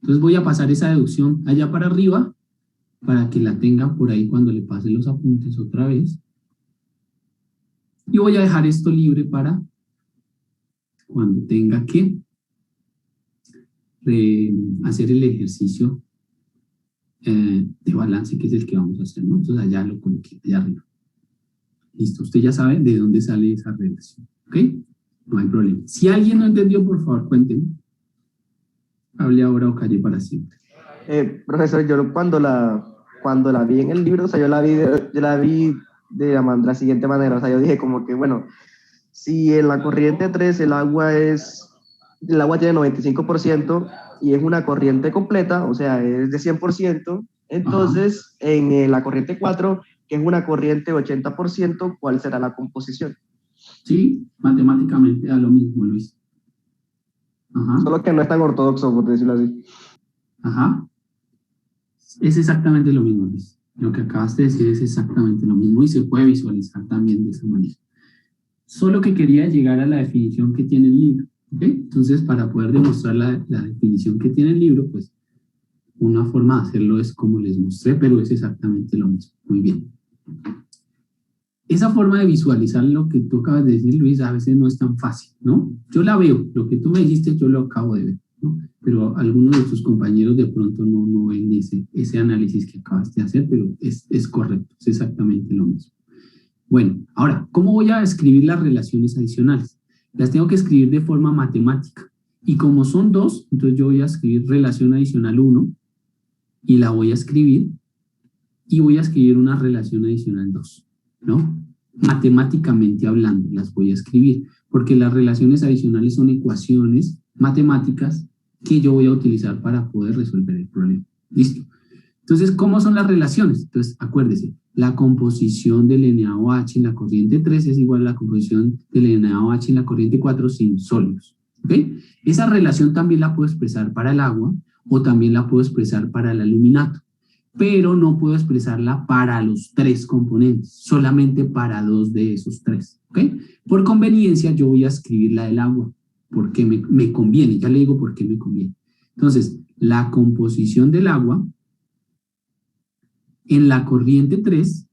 Entonces voy a pasar esa deducción allá para arriba para que la tengan por ahí cuando le pase los apuntes otra vez. Y voy a dejar esto libre para cuando tenga que hacer el ejercicio de balance, que es el que vamos a hacer, ¿no? Entonces allá lo coloqué, allá arriba. Listo, usted ya sabe de dónde sale esa relación, ¿ok? No hay problema. Si alguien no entendió, por favor, cuéntenme. Hable ahora o calle para siempre. Profesor, yo cuando la vi en el libro, o sea, yo la vi de la siguiente manera, o sea, yo dije como que, bueno, si en la corriente 3 el agua tiene 95% y es una corriente completa, o sea, es de 100%, entonces en la corriente 4, que es una corriente 80%, ¿cuál será la composición? Sí, matemáticamente da lo mismo, Luis. Solo que no es tan ortodoxo, por decirlo así. Es exactamente lo mismo, Luis. Lo que acabaste de decir es exactamente lo mismo y se puede visualizar también de esa manera. Solo que quería llegar a la definición que tiene el libro, ¿Ok? Entonces, para poder demostrar la definición que tiene el libro, pues una forma de hacerlo es como les mostré, pero es exactamente lo mismo. Muy bien. Esa forma de visualizar lo que tú acabas de decir, Luis, a veces no es tan fácil, ¿no? Yo la veo, lo que tú me dijiste, yo lo acabo de ver, ¿no? Pero algunos de tus compañeros de pronto no ven ese análisis que acabas de hacer, pero es correcto, es exactamente lo mismo. Bueno, ahora, ¿cómo voy a escribir las relaciones adicionales? Las tengo que escribir de forma matemática. Y como son dos, entonces yo voy a escribir relación adicional 1 y la voy a escribir y voy a escribir una relación adicional 2, ¿no? Matemáticamente hablando, las voy a escribir, porque las relaciones adicionales son ecuaciones matemáticas que yo voy a utilizar para poder resolver el problema. ¿Listo? Entonces, ¿cómo son las relaciones? Entonces, acuérdese, la composición del NaOH en la corriente 3 es igual a la composición del NaOH en la corriente 4 sin sólidos. ¿Ok? Esa relación también la puedo expresar para el agua o también la puedo expresar para el aluminato, pero no puedo expresarla para los 3 componentes, solamente para 2 de esos 3. ¿Ok? Por conveniencia yo voy a escribir la del agua, porque me conviene, ya le digo por qué me conviene. Entonces, la composición del agua en la corriente 3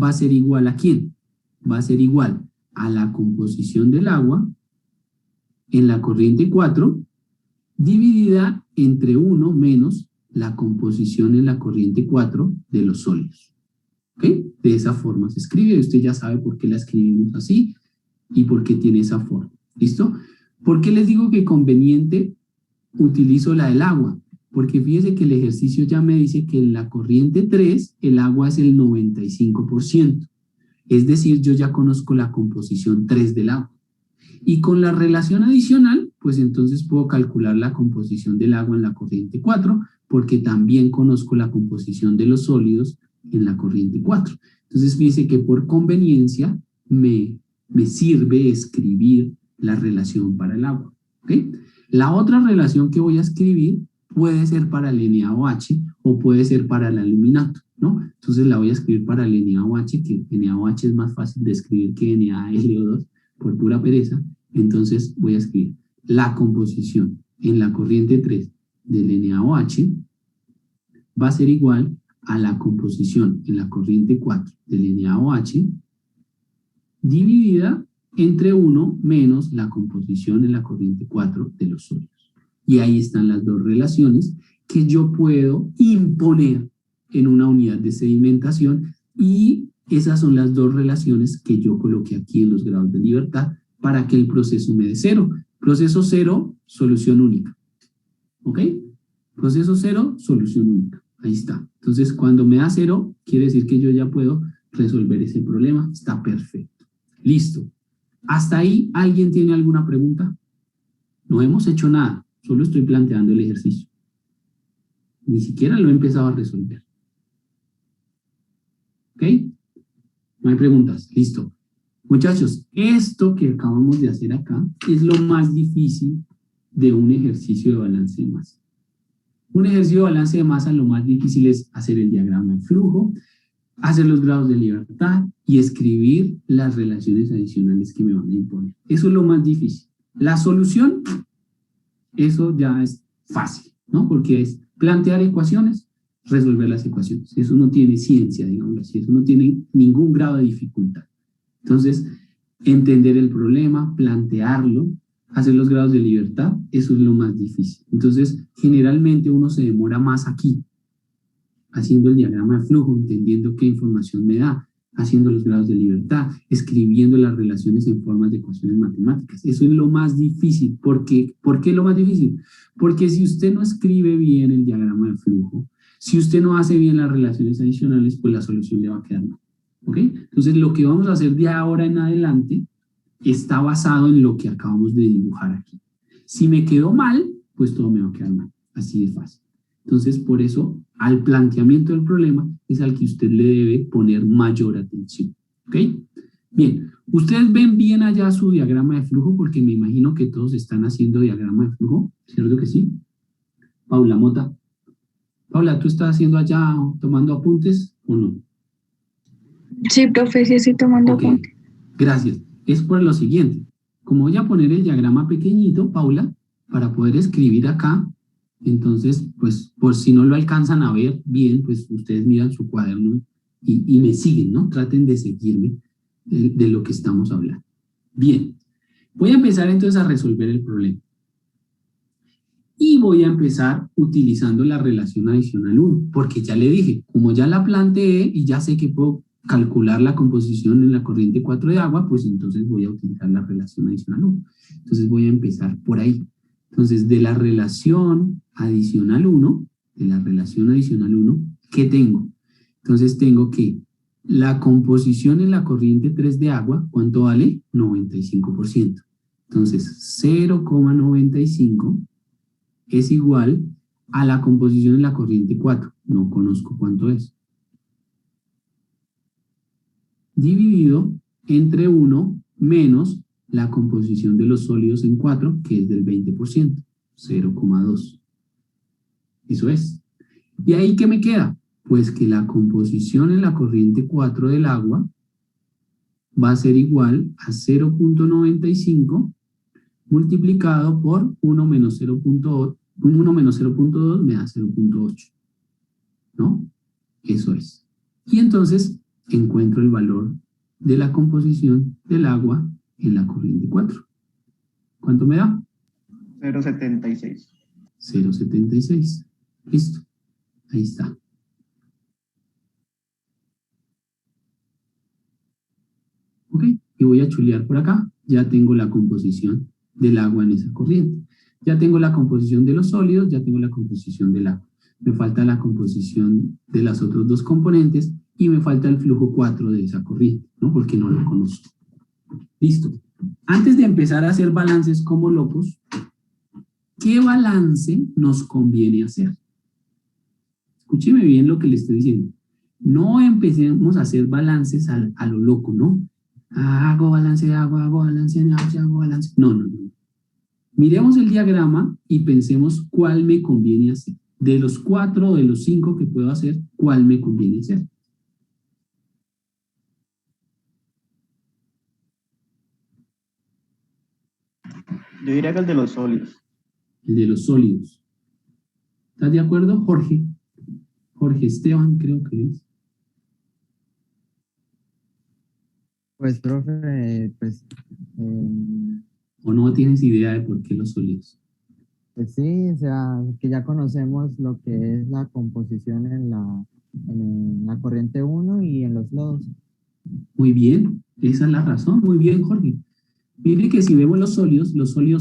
va a ser igual ¿a quién? Va a ser igual a la composición del agua en la corriente 4 dividida entre 1 menos la composición en la corriente 4 de los sólidos. ¿Ok? De esa forma se escribe, usted ya sabe por qué la escribimos así y por qué tiene esa forma. ¿Listo? ¿Por qué les digo que conveniente utilizo la del agua? Porque fíjese que el ejercicio ya me dice que en la corriente 3 el agua es el 95%. Es decir, yo ya conozco la composición 3 del agua. Y con la relación adicional, pues entonces puedo calcular la composición del agua en la corriente 4, porque también conozco la composición de los sólidos en la corriente 4. Entonces fíjese que por conveniencia me sirve escribir la relación para el agua. ¿Ok? La otra relación que voy a escribir puede ser para el NaOH o puede ser para el aluminato, ¿no? Entonces la voy a escribir para el NaOH, que NaOH es más fácil de escribir que NaLO2 por pura pereza. Entonces voy a escribir la composición en la corriente 3 del NaOH va a ser igual a la composición en la corriente 4 del NaOH dividida entre 1 menos la composición en la corriente 4 de los sólidos. Y ahí están las dos relaciones que yo puedo imponer en una unidad de sedimentación, y esas son las dos relaciones que yo coloqué aquí en los grados de libertad para que el proceso me dé 0. Proceso 0, solución única. ¿Ok? Proceso 0, solución única. Ahí está. Entonces, cuando me da 0, quiere decir que yo ya puedo resolver ese problema. Está perfecto. Listo. ¿Hasta ahí alguien tiene alguna pregunta? No hemos hecho nada. Solo estoy planteando el ejercicio. Ni siquiera lo he empezado a resolver. ¿Ok? No hay preguntas. Listo. Muchachos, esto que acabamos de hacer acá es lo más difícil de un ejercicio de balance de masa. Un ejercicio de balance de masa, lo más difícil es hacer el diagrama de flujo, hacer los grados de libertad y escribir las relaciones adicionales que me van a imponer. Eso es lo más difícil. La solución, eso ya es fácil, ¿no? Porque es plantear ecuaciones, resolver las ecuaciones. Eso no tiene ciencia, digamos así. Eso no tiene ningún grado de dificultad. Entonces, entender el problema, plantearlo, hacer los grados de libertad, eso es lo más difícil. Entonces, generalmente uno se demora más aquí, haciendo el diagrama de flujo, entendiendo qué información me da, haciendo los grados de libertad, escribiendo las relaciones en formas de ecuaciones matemáticas. Eso es lo más difícil. ¿Por qué es lo más difícil? Porque si usted no escribe bien el diagrama de flujo, si usted no hace bien las relaciones adicionales, pues la solución le va a quedar mal. ¿Ok? Entonces, lo que vamos a hacer de ahora en adelante está basado en lo que acabamos de dibujar aquí. Si me quedó mal, pues todo me va a quedar mal. Así de fácil. Entonces, por eso, al planteamiento del problema es al que usted le debe poner mayor atención. ¿Ok? Bien, ustedes ven bien allá su diagrama de flujo, porque me imagino que todos están haciendo diagrama de flujo, ¿cierto que sí? Paula Mota. Paula, ¿tú estás haciendo allá, tomando apuntes o no? Sí, profe, sí estoy tomando apuntes. Gracias. Es por lo siguiente. como voy a poner el diagrama pequeñito, Paula, para poder escribir acá, entonces, pues, por si no lo alcanzan a ver bien, pues ustedes miran su cuaderno y me siguen, ¿no? Traten de seguirme de lo que estamos hablando. Bien, voy a empezar entonces a resolver el problema. Y voy a empezar utilizando la relación adicional 1, porque ya le dije, como ya la planteé y ya sé que puedo calcular la composición en la corriente 4 de agua, pues entonces voy a utilizar la relación adicional 1. Entonces voy a empezar por ahí. Entonces, de la relación adicional 1, ¿qué tengo? Entonces tengo que la composición en la corriente 3 de agua, ¿cuánto vale? 95%. Entonces, 0,95 es igual a la composición en la corriente 4. No conozco cuánto es. Dividido entre 1 menos la composición de los sólidos en 4, que es del 20%, 0,2. Eso es. ¿Y ahí qué me queda? Pues que la composición en la corriente 4 del agua va a ser igual a 0,95 multiplicado por 1 menos 0,2 me da 0,8. ¿No? Eso es. Y entonces encuentro el valor de la composición del agua en la corriente 4. ¿Cuánto me da? 0,76. 0,76. Listo. Ahí está. Ok, y voy a chulear por acá. Ya tengo la composición del agua en esa corriente. Ya tengo la composición de los sólidos, ya tengo la composición del agua. Me falta la composición de las otros dos componentes y me falta el flujo 4 de esa corriente, ¿no? Porque no lo conozco. Listo. Antes de empezar a hacer balances como locos, ¿qué balance nos conviene hacer? Escúcheme bien lo que le estoy diciendo. No empecemos a hacer balances a lo loco, ¿no? Hago balance de agua, hago balance de agua, hago balance. No. Miremos el diagrama y pensemos cuál me conviene hacer. De los 4 o de los 5 que puedo hacer, ¿cuál me conviene hacer? Yo diría que el de los sólidos. El de los sólidos. ¿Estás de acuerdo, Jorge? Jorge Esteban, creo que es. Pues, profe, ¿O no tienes idea de por qué los sólidos? pues sí, o sea, que ya conocemos lo que es la composición en la corriente 1 y en los lodos. Muy bien, esa es la razón. Muy bien, Jorge. Mire que si vemos los sólidos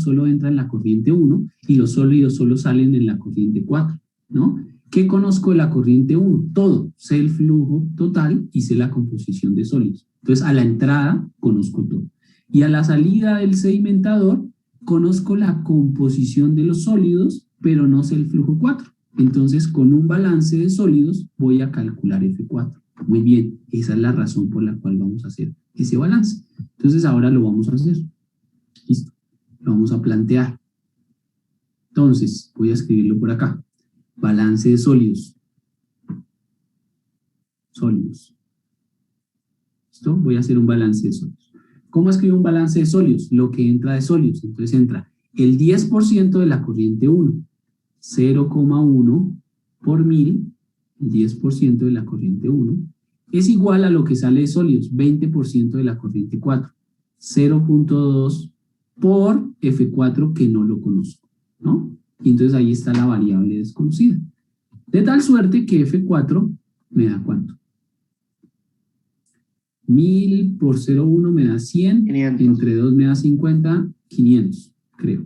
solo entran en la corriente 1 y los sólidos solo salen en la corriente 4, ¿no? ¿Qué conozco de la corriente 1? Todo. Sé el flujo total y sé la composición de sólidos. Entonces, a la entrada conozco todo. Y a la salida del sedimentador conozco la composición de los sólidos, pero no sé el flujo 4. Entonces, con un balance de sólidos voy a calcular F4. Muy bien, esa es la razón por la cual vamos a hacer ese balance. Entonces, ahora lo vamos a hacer. Listo. Lo vamos a plantear. Entonces, voy a escribirlo por acá. Balance de sólidos. Sólidos. ¿Listo? Voy a hacer un balance de sólidos. ¿Cómo escribo un balance de sólidos? Lo que entra de sólidos. Entonces entra el 10% de la corriente 1. 0,1 por 1000. El 10% de la corriente 1 es igual a lo que sale de sólidos. 20% de la corriente 4. 0,2 por F4 que no lo conozco, ¿no? Y entonces ahí está la variable desconocida. De tal suerte que F4 me da ¿cuánto? 1000 por 0,1 me da 100, 500. Entre 2 me da 50, 500, creo.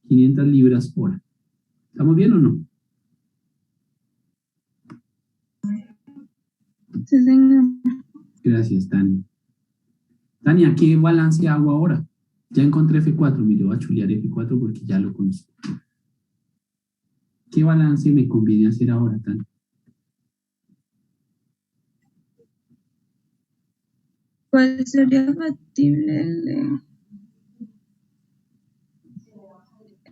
$500 libras hora. ¿Estamos bien o no? Sí, señor. Gracias, Tania. Tania, ¿qué balance hago ahora? Ya encontré F4, mire, voy a chulear F4 porque ya lo conozco. ¿Qué balance me conviene hacer ahora, Tania? Pues sería factible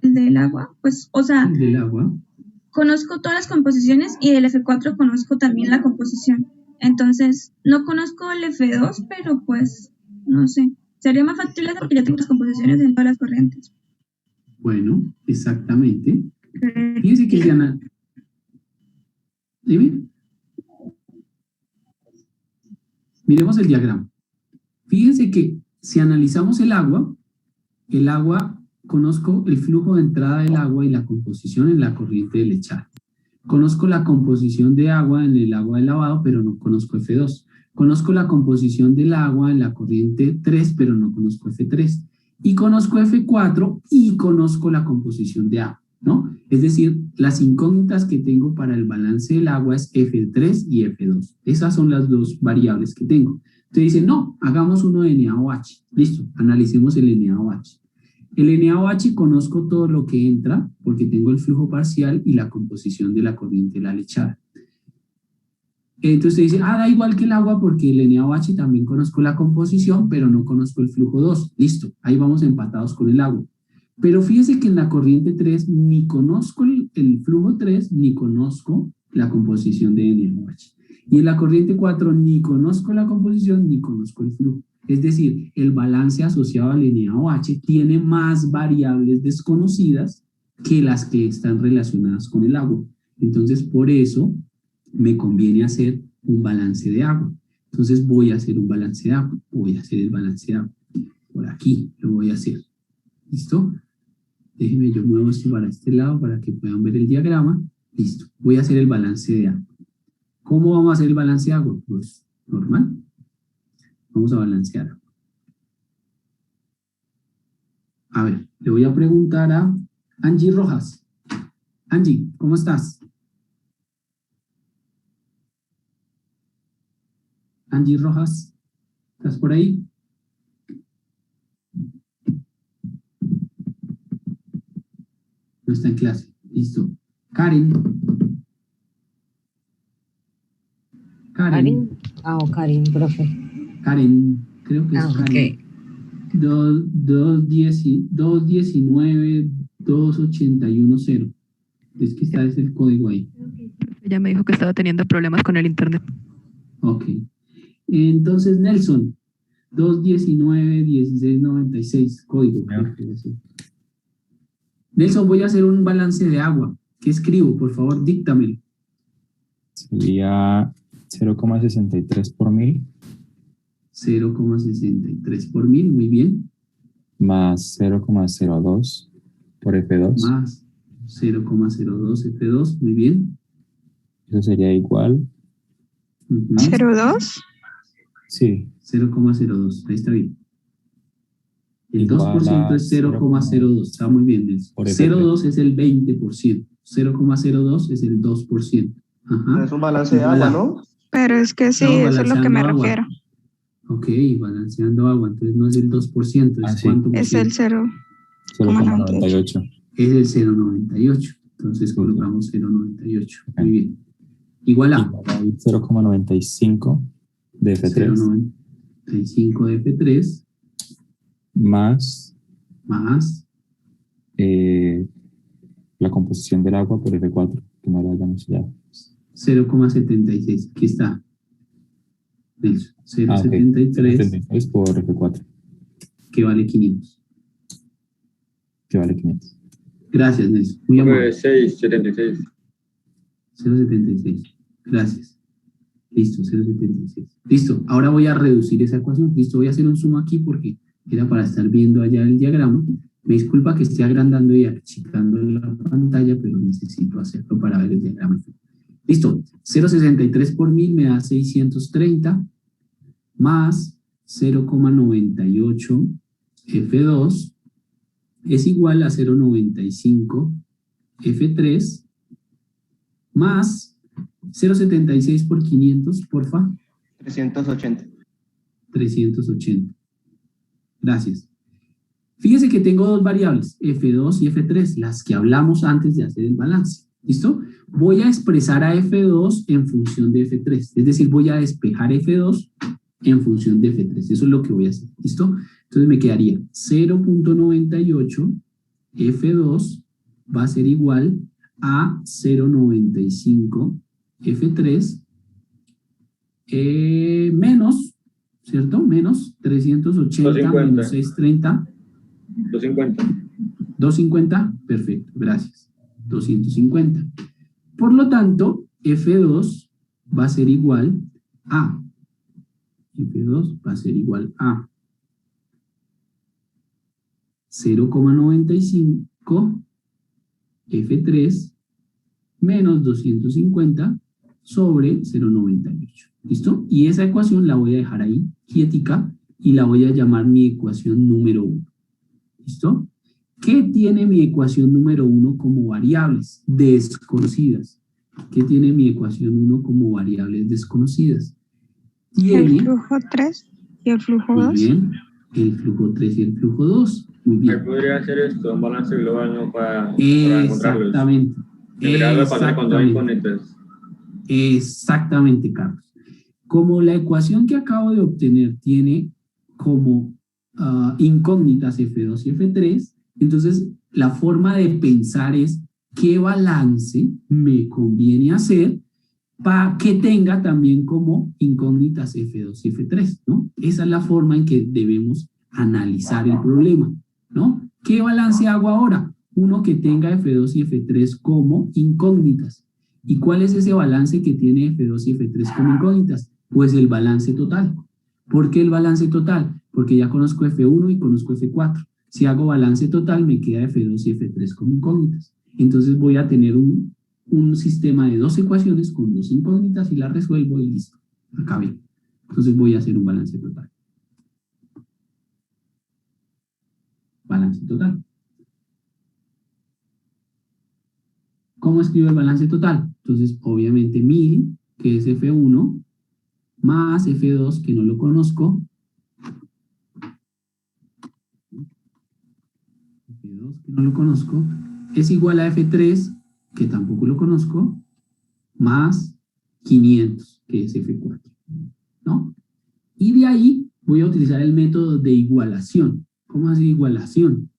el del agua. Pues, o sea, ¿El del agua? conozco todas las composiciones y del F4 conozco también la composición. Entonces, no conozco el F2, pero pues, no sé. Sería más factible porque ya tengo las composiciones en todas las corrientes. Bueno, exactamente. Fíjense que Dime. Miremos el diagrama. Fíjense que si analizamos el agua, conozco el flujo de entrada del agua y la composición en la corriente de lechada. Conozco la composición de agua en el agua de lavado, pero no conozco F2. Conozco la composición del agua en la corriente 3, pero no conozco F3. Y conozco F4 y conozco la composición de agua, ¿no? Es decir, las incógnitas que tengo para el balance del agua es F3 y F2. Esas son las dos variables que tengo. Entonces dicen, no, hagamos uno de NaOH. Listo, analicemos el NaOH. El NaOH conozco todo lo que entra porque tengo el flujo parcial y la composición de la corriente de la lechada. Entonces dice, da igual que el agua porque el NaOH también conozco la composición, pero no conozco el flujo 2. Listo, ahí vamos empatados con el agua. Pero fíjese que en la corriente 3 ni conozco el flujo 3, ni conozco la composición de NaOH. Y en la corriente 4 ni conozco la composición, ni conozco el flujo. Es decir, el balance asociado al NaOH tiene más variables desconocidas que las que están relacionadas con el agua. Entonces, por eso me conviene hacer un balance de agua. Entonces, voy a hacer un balance de agua. Voy a hacer el balance de agua. Por aquí lo voy a hacer. ¿Listo? Déjenme, yo muevo esto para este lado para que puedan ver el diagrama. Listo. Voy a hacer el balance de agua. ¿Cómo vamos a hacer el balance de agua? Pues, normal. Vamos a balancear. A ver, le voy a preguntar a Angie Rojas. Angie, ¿cómo estás? Angie Rojas, ¿estás por ahí? No está en clase. Listo. Karen. Karen. Karen, profe. Karen, creo que es Karen. Okay. 219-281-0. Es que está es el código ahí. Ella me dijo que estaba teniendo problemas con el internet. Ok. Entonces, Nelson, 219-1696, código. Nelson, voy a hacer un balance de agua. ¿Qué escribo? Por favor, díctamelo. Sería 0,63 por mil. 0,63 por mil, muy bien. Más 0,02 por F2. Más 0,02 F2, muy bien. Eso sería igual. ¿0,2? Sí. 0,02, ahí está bien. El Igual 2% es 0,02, está muy bien. 0,2 es el 20%, 0,02 es el 2%. Ajá. Es un balance de agua, ¿no? Pero es que sí, eso es lo que me refiero. Ok, balanceando agua, entonces no es el 2%, es ¿cuánto? Es el 0,98. Es el 0,98, entonces colocamos 0,98, muy bien. Igual a 0,95 de F3. 0,95 de F3. Más la composición del agua por F4, que no lo hayamos ya. 0,76, aquí está. 0,73 por F4. Que vale 500. Gracias, Nelson. Muy amable. 6,76. 0,76. Gracias. Listo, 0,76. Listo, ahora voy a reducir esa ecuación. Listo, voy a hacer un zoom aquí porque era para estar viendo allá el diagrama. Me disculpa que esté agrandando y achicando la pantalla, pero necesito hacerlo para ver el diagrama. Listo, 0,63 por mil me da 630 más 0,98 F2 es igual a 0,95 F3 más 0,76 por 500, porfa. 380. 380. Gracias. Fíjese que tengo dos variables, F2 y F3, las que hablamos antes de hacer el balance. ¿Listo? Voy a expresar a F2 en función de F3. Es decir, voy a despejar F2 en función de F3. Eso es lo que voy a hacer. ¿Listo? Entonces me quedaría 0,98 F2 va a ser igual a 0,95 F3 menos, ¿cierto? Menos 380 250. menos 630. 250. 250, perfecto, gracias. 250. Por lo tanto, F2 va a ser igual a. F2 va a ser igual a 0,95 F3 menos 250 sobre 0,98. ¿Listo? Y esa ecuación la voy a dejar ahí, quietica, y la voy a llamar mi ecuación número 1. ¿Listo? ¿Qué tiene mi ecuación número 1 como variables desconocidas? ¿Qué tiene mi ecuación 1 como variables desconocidas? Tiene, el flujo 3 y el flujo muy 2. bien, el flujo 3 y el flujo 2. Muy bien. Ahí podría hacer esto, un balance global, ¿no? Para encontrarlos. Exactamente. Tendría que pasar con dos incógnitas. Exactamente, Carlos. Como la ecuación que acabo de obtener tiene como incógnitas F2 y F3, entonces la forma de pensar es qué balance me conviene hacer para que tenga también como incógnitas F2 y F3, ¿no? Esa es la forma en que debemos analizar el problema, ¿no? ¿Qué balance hago ahora? Uno que tenga F2 y F3 como incógnitas. ¿Y cuál es ese balance que tiene F2 y F3 como incógnitas? Pues el balance total. ¿Por qué el balance total? Porque ya conozco F1 y conozco F4. Si hago balance total, me queda F2 y F3 como incógnitas. Entonces voy a tener un sistema de dos ecuaciones con dos incógnitas y las resuelvo y listo. Acabé. Entonces voy a hacer un balance total. Balance total. ¿Cómo escribo el balance total? Entonces, obviamente 1000, que es F1, más F2, que no lo conozco. F2, que no lo conozco, es igual a F3, que tampoco lo conozco, más 500, que es F4, ¿no? Y de ahí voy a utilizar el método de igualación. ¿Cómo hacer igualación?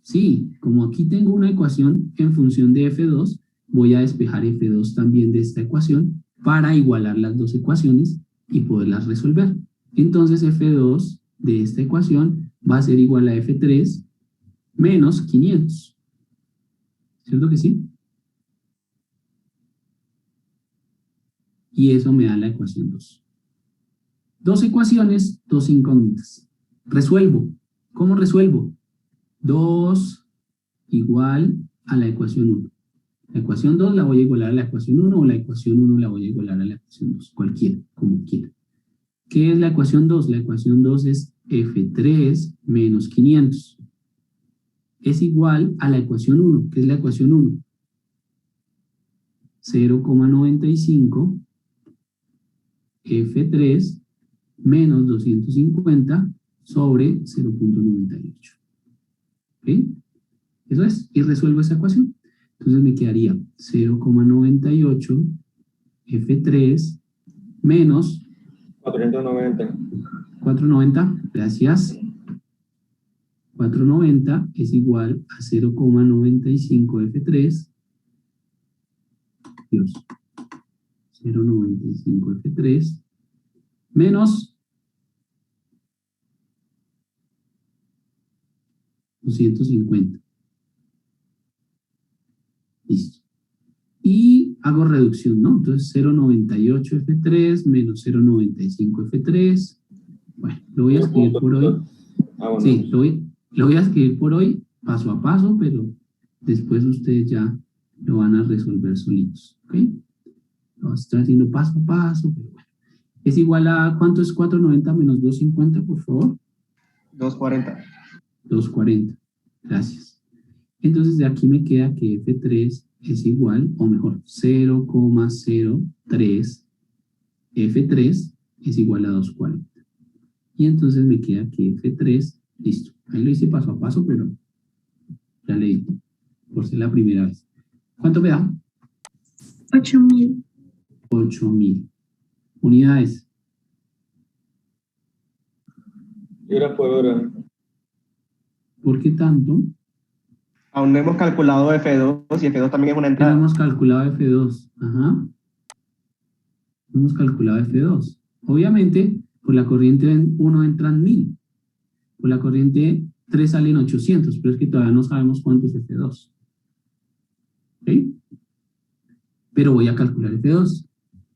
Sí, como aquí tengo una ecuación en función de F2, voy a despejar F2 también de esta ecuación para igualar las dos ecuaciones y poderlas resolver. Entonces F2 de esta ecuación va a ser igual a F3 menos 500. ¿Cierto que sí? Y eso me da la ecuación 2. Dos ecuaciones, dos incógnitas. Resuelvo. ¿Cómo resuelvo? 2 igual a la ecuación 1. La ecuación 2 la voy a igualar a la ecuación 1 o la ecuación 1 la voy a igualar a la ecuación 2. Cualquiera, como quiera. ¿Qué es la ecuación 2? La ecuación 2 es F3 menos 500. Es igual a la ecuación 1. ¿Qué es la ecuación 1? 0,95 F3 menos 250 sobre 0,98. ¿Ok? Eso es. Y resuelvo esa ecuación. Entonces me quedaría 0,98 F3 menos 490. 490, gracias. 490 es igual a 0,95 F3. Dios. 0,95 F3 menos 250. Listo. Y hago reducción, ¿no? Entonces 0,98 F3 menos 0,95 F3. Bueno, lo voy a escribir por hoy. Sí, lo voy a escribir por hoy, paso a paso, pero después ustedes ya lo van a resolver solitos, ¿ok? Lo estoy haciendo paso a paso, pero bueno. Es igual a, ¿cuánto es 490 menos 250, por favor? 240. 240, gracias. Entonces de aquí me queda que F3 es igual, o mejor, 0,03 F3 es igual a 240. Y entonces me queda que F3, listo. Ahí lo hice paso a paso, pero ya leí, por ser la primera vez. ¿Cuánto me da? 8000. 8000 unidades. Libras por hora. ¿Por qué tanto? Aún no hemos calculado F2 y F2 también es una entrada. No hemos calculado F2. Ajá. No hemos calculado F2. Obviamente, por la corriente 1 entran 1000. Por la corriente 3 salen 800, pero es que todavía no sabemos cuánto es F2. ¿Ok? Pero voy a calcular F2.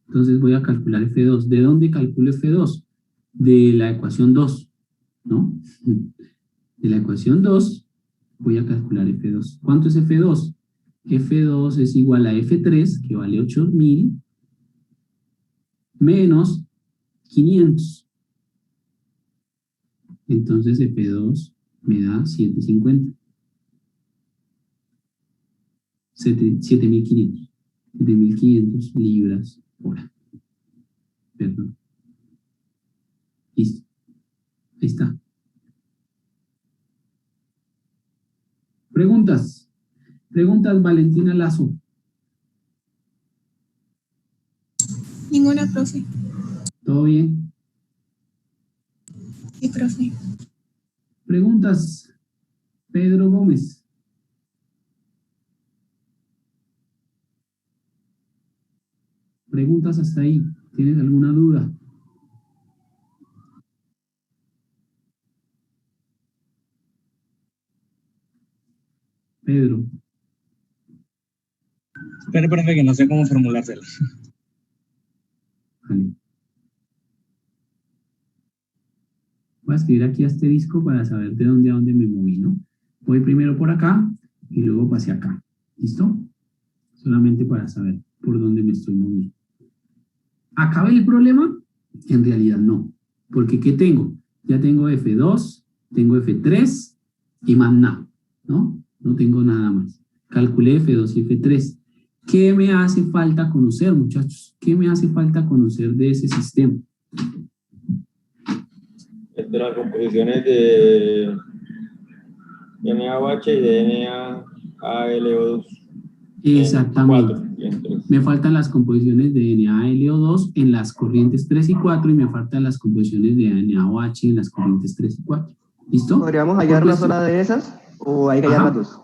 Entonces voy a calcular F2. ¿De dónde calculo F2? De la ecuación 2, ¿no? De la ecuación 2 voy a calcular F2. ¿Cuánto es F2? F2 es igual a F3, que vale 8000, menos 500. Entonces F2 me da 750. 7500. 7500 libras hora. Perdón. Listo. Ahí está. Preguntas. Preguntas, Valentina Lazo. Ninguna, profe. ¿Todo bien? Sí, profe. Preguntas. Pedro Gómez. Preguntas hasta ahí. ¿Tienes alguna duda? Pedro. Espera, profe, que no sé cómo formulárselas. Vale. Voy a escribir aquí asterisco para saber de dónde a dónde me moví, ¿no? Voy primero por acá y luego pasé acá. ¿Listo? Solamente para saber por dónde me estoy moviendo. ¿Acaba el problema? En realidad no. Porque ¿qué tengo? Ya tengo F2, tengo F3 y más nada, ¿no? No tengo nada más. Calculé F2 y F3. ¿Qué me hace falta conocer, muchachos? ¿Qué me hace falta conocer de ese sistema? De las composiciones de NaOH y de NaAlO2. Exactamente. Me faltan las composiciones de NaLO2 en las corrientes 3 y 4 y me faltan las composiciones de NaOH en las corrientes 3 y 4. ¿Listo? ¿Podríamos hallar una sola de esas o hay que hallar las dos?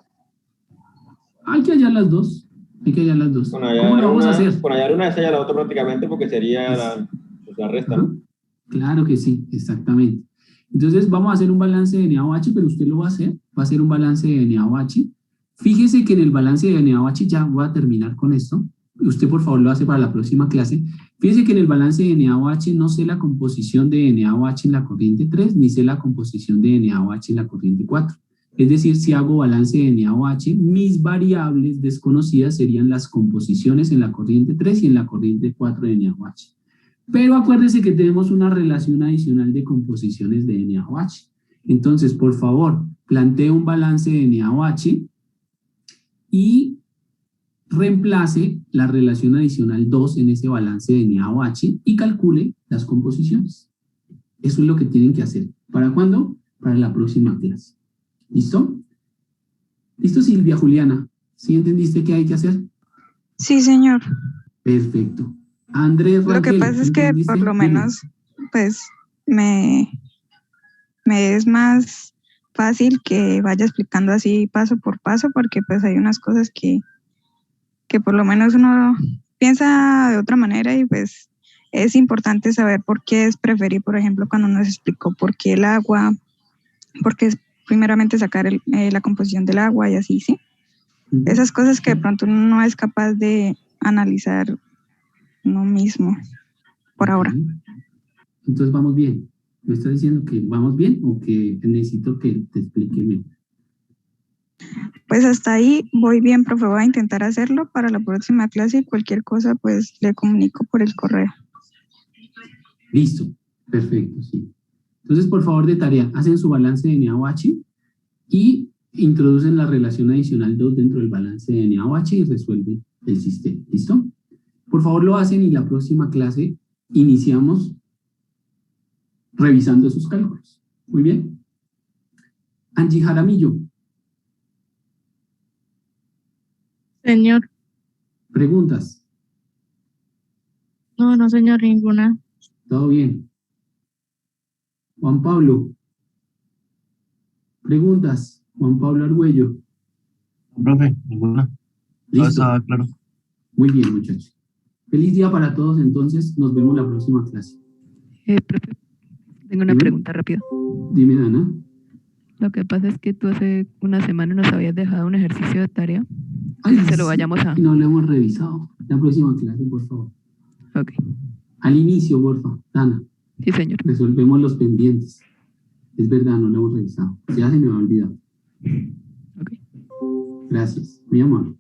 Hay que hallar las dos. Hay que hallar las dos. Con ¿Cómo lo vamos a hacer? Con hallar una, se halla la otra prácticamente porque sería la resta, ¿no? Claro que sí, exactamente. Entonces vamos a hacer un balance de NaOH, pero usted lo va a hacer. Va a hacer un balance de NaOH. Fíjese que en el balance de NaOH, ya voy a terminar con esto. Usted por favor lo hace para la próxima clase. Fíjese que en el balance de NaOH no sé la composición de NaOH en la corriente 3, ni sé la composición de NaOH en la corriente 4. Es decir, si hago balance de NaOH, mis variables desconocidas serían las composiciones en la corriente 3 y en la corriente 4 de NaOH. Pero acuérdese que tenemos una relación adicional de composiciones de NaOH. Entonces, por favor, plantee un balance de NaOH y reemplace la relación adicional 2 en ese balance de NaOH y calcule las composiciones. Eso es lo que tienen que hacer. ¿Para cuándo? Para la próxima clase. ¿Listo? ¿Listo, Silvia Juliana? ¿Sí entendiste qué hay que hacer? Sí, señor. Perfecto. Andrés Raquel, lo que pasa es que por lo menos, pues, me es más fácil que vaya explicando así paso por paso, porque pues hay unas cosas que por lo menos uno piensa de otra manera y pues es importante saber por qué es preferir, por ejemplo, cuando nos explicó por qué el agua, por qué es primeramente sacar la composición del agua y así, ¿sí? Esas cosas que de pronto uno no es capaz de analizar uno mismo por ahora. Entonces vamos bien. ¿Me estás diciendo que vamos bien o que necesito que te explique mejor? Pues hasta ahí voy bien, profe. Voy a intentar hacerlo para la próxima clase y cualquier cosa pues le comunico por el correo. Listo. Perfecto, sí. Entonces, por favor, de tarea, hacen su balance de NaOH y introducen la relación adicional 2 dentro del balance de NaOH y resuelven el sistema. ¿Listo? Por favor, lo hacen y la próxima clase iniciamos revisando esos cálculos. Muy bien. Angie Jaramillo. Señor. ¿Preguntas? No, señor, ninguna. Todo bien. Juan Pablo. ¿Preguntas? Juan Pablo Argüello. Profe, ninguna. Listo. Estaba claro. Muy bien, muchachos. Feliz día para todos, entonces. Nos vemos la próxima clase. Profe, tengo una Dime. pregunta rápida. Dime, Dana. Lo que pasa es que tú hace una semana nos habías dejado un ejercicio de tarea. Ay, Se lo sí, vayamos a... no lo hemos revisado. La próxima clase, por favor. Ok. Al inicio, por favor. Dana. Sí, señor. Resolvemos los pendientes. Es verdad, no lo hemos revisado. Ya se me va a olvidar. Ok. Gracias, mi amor.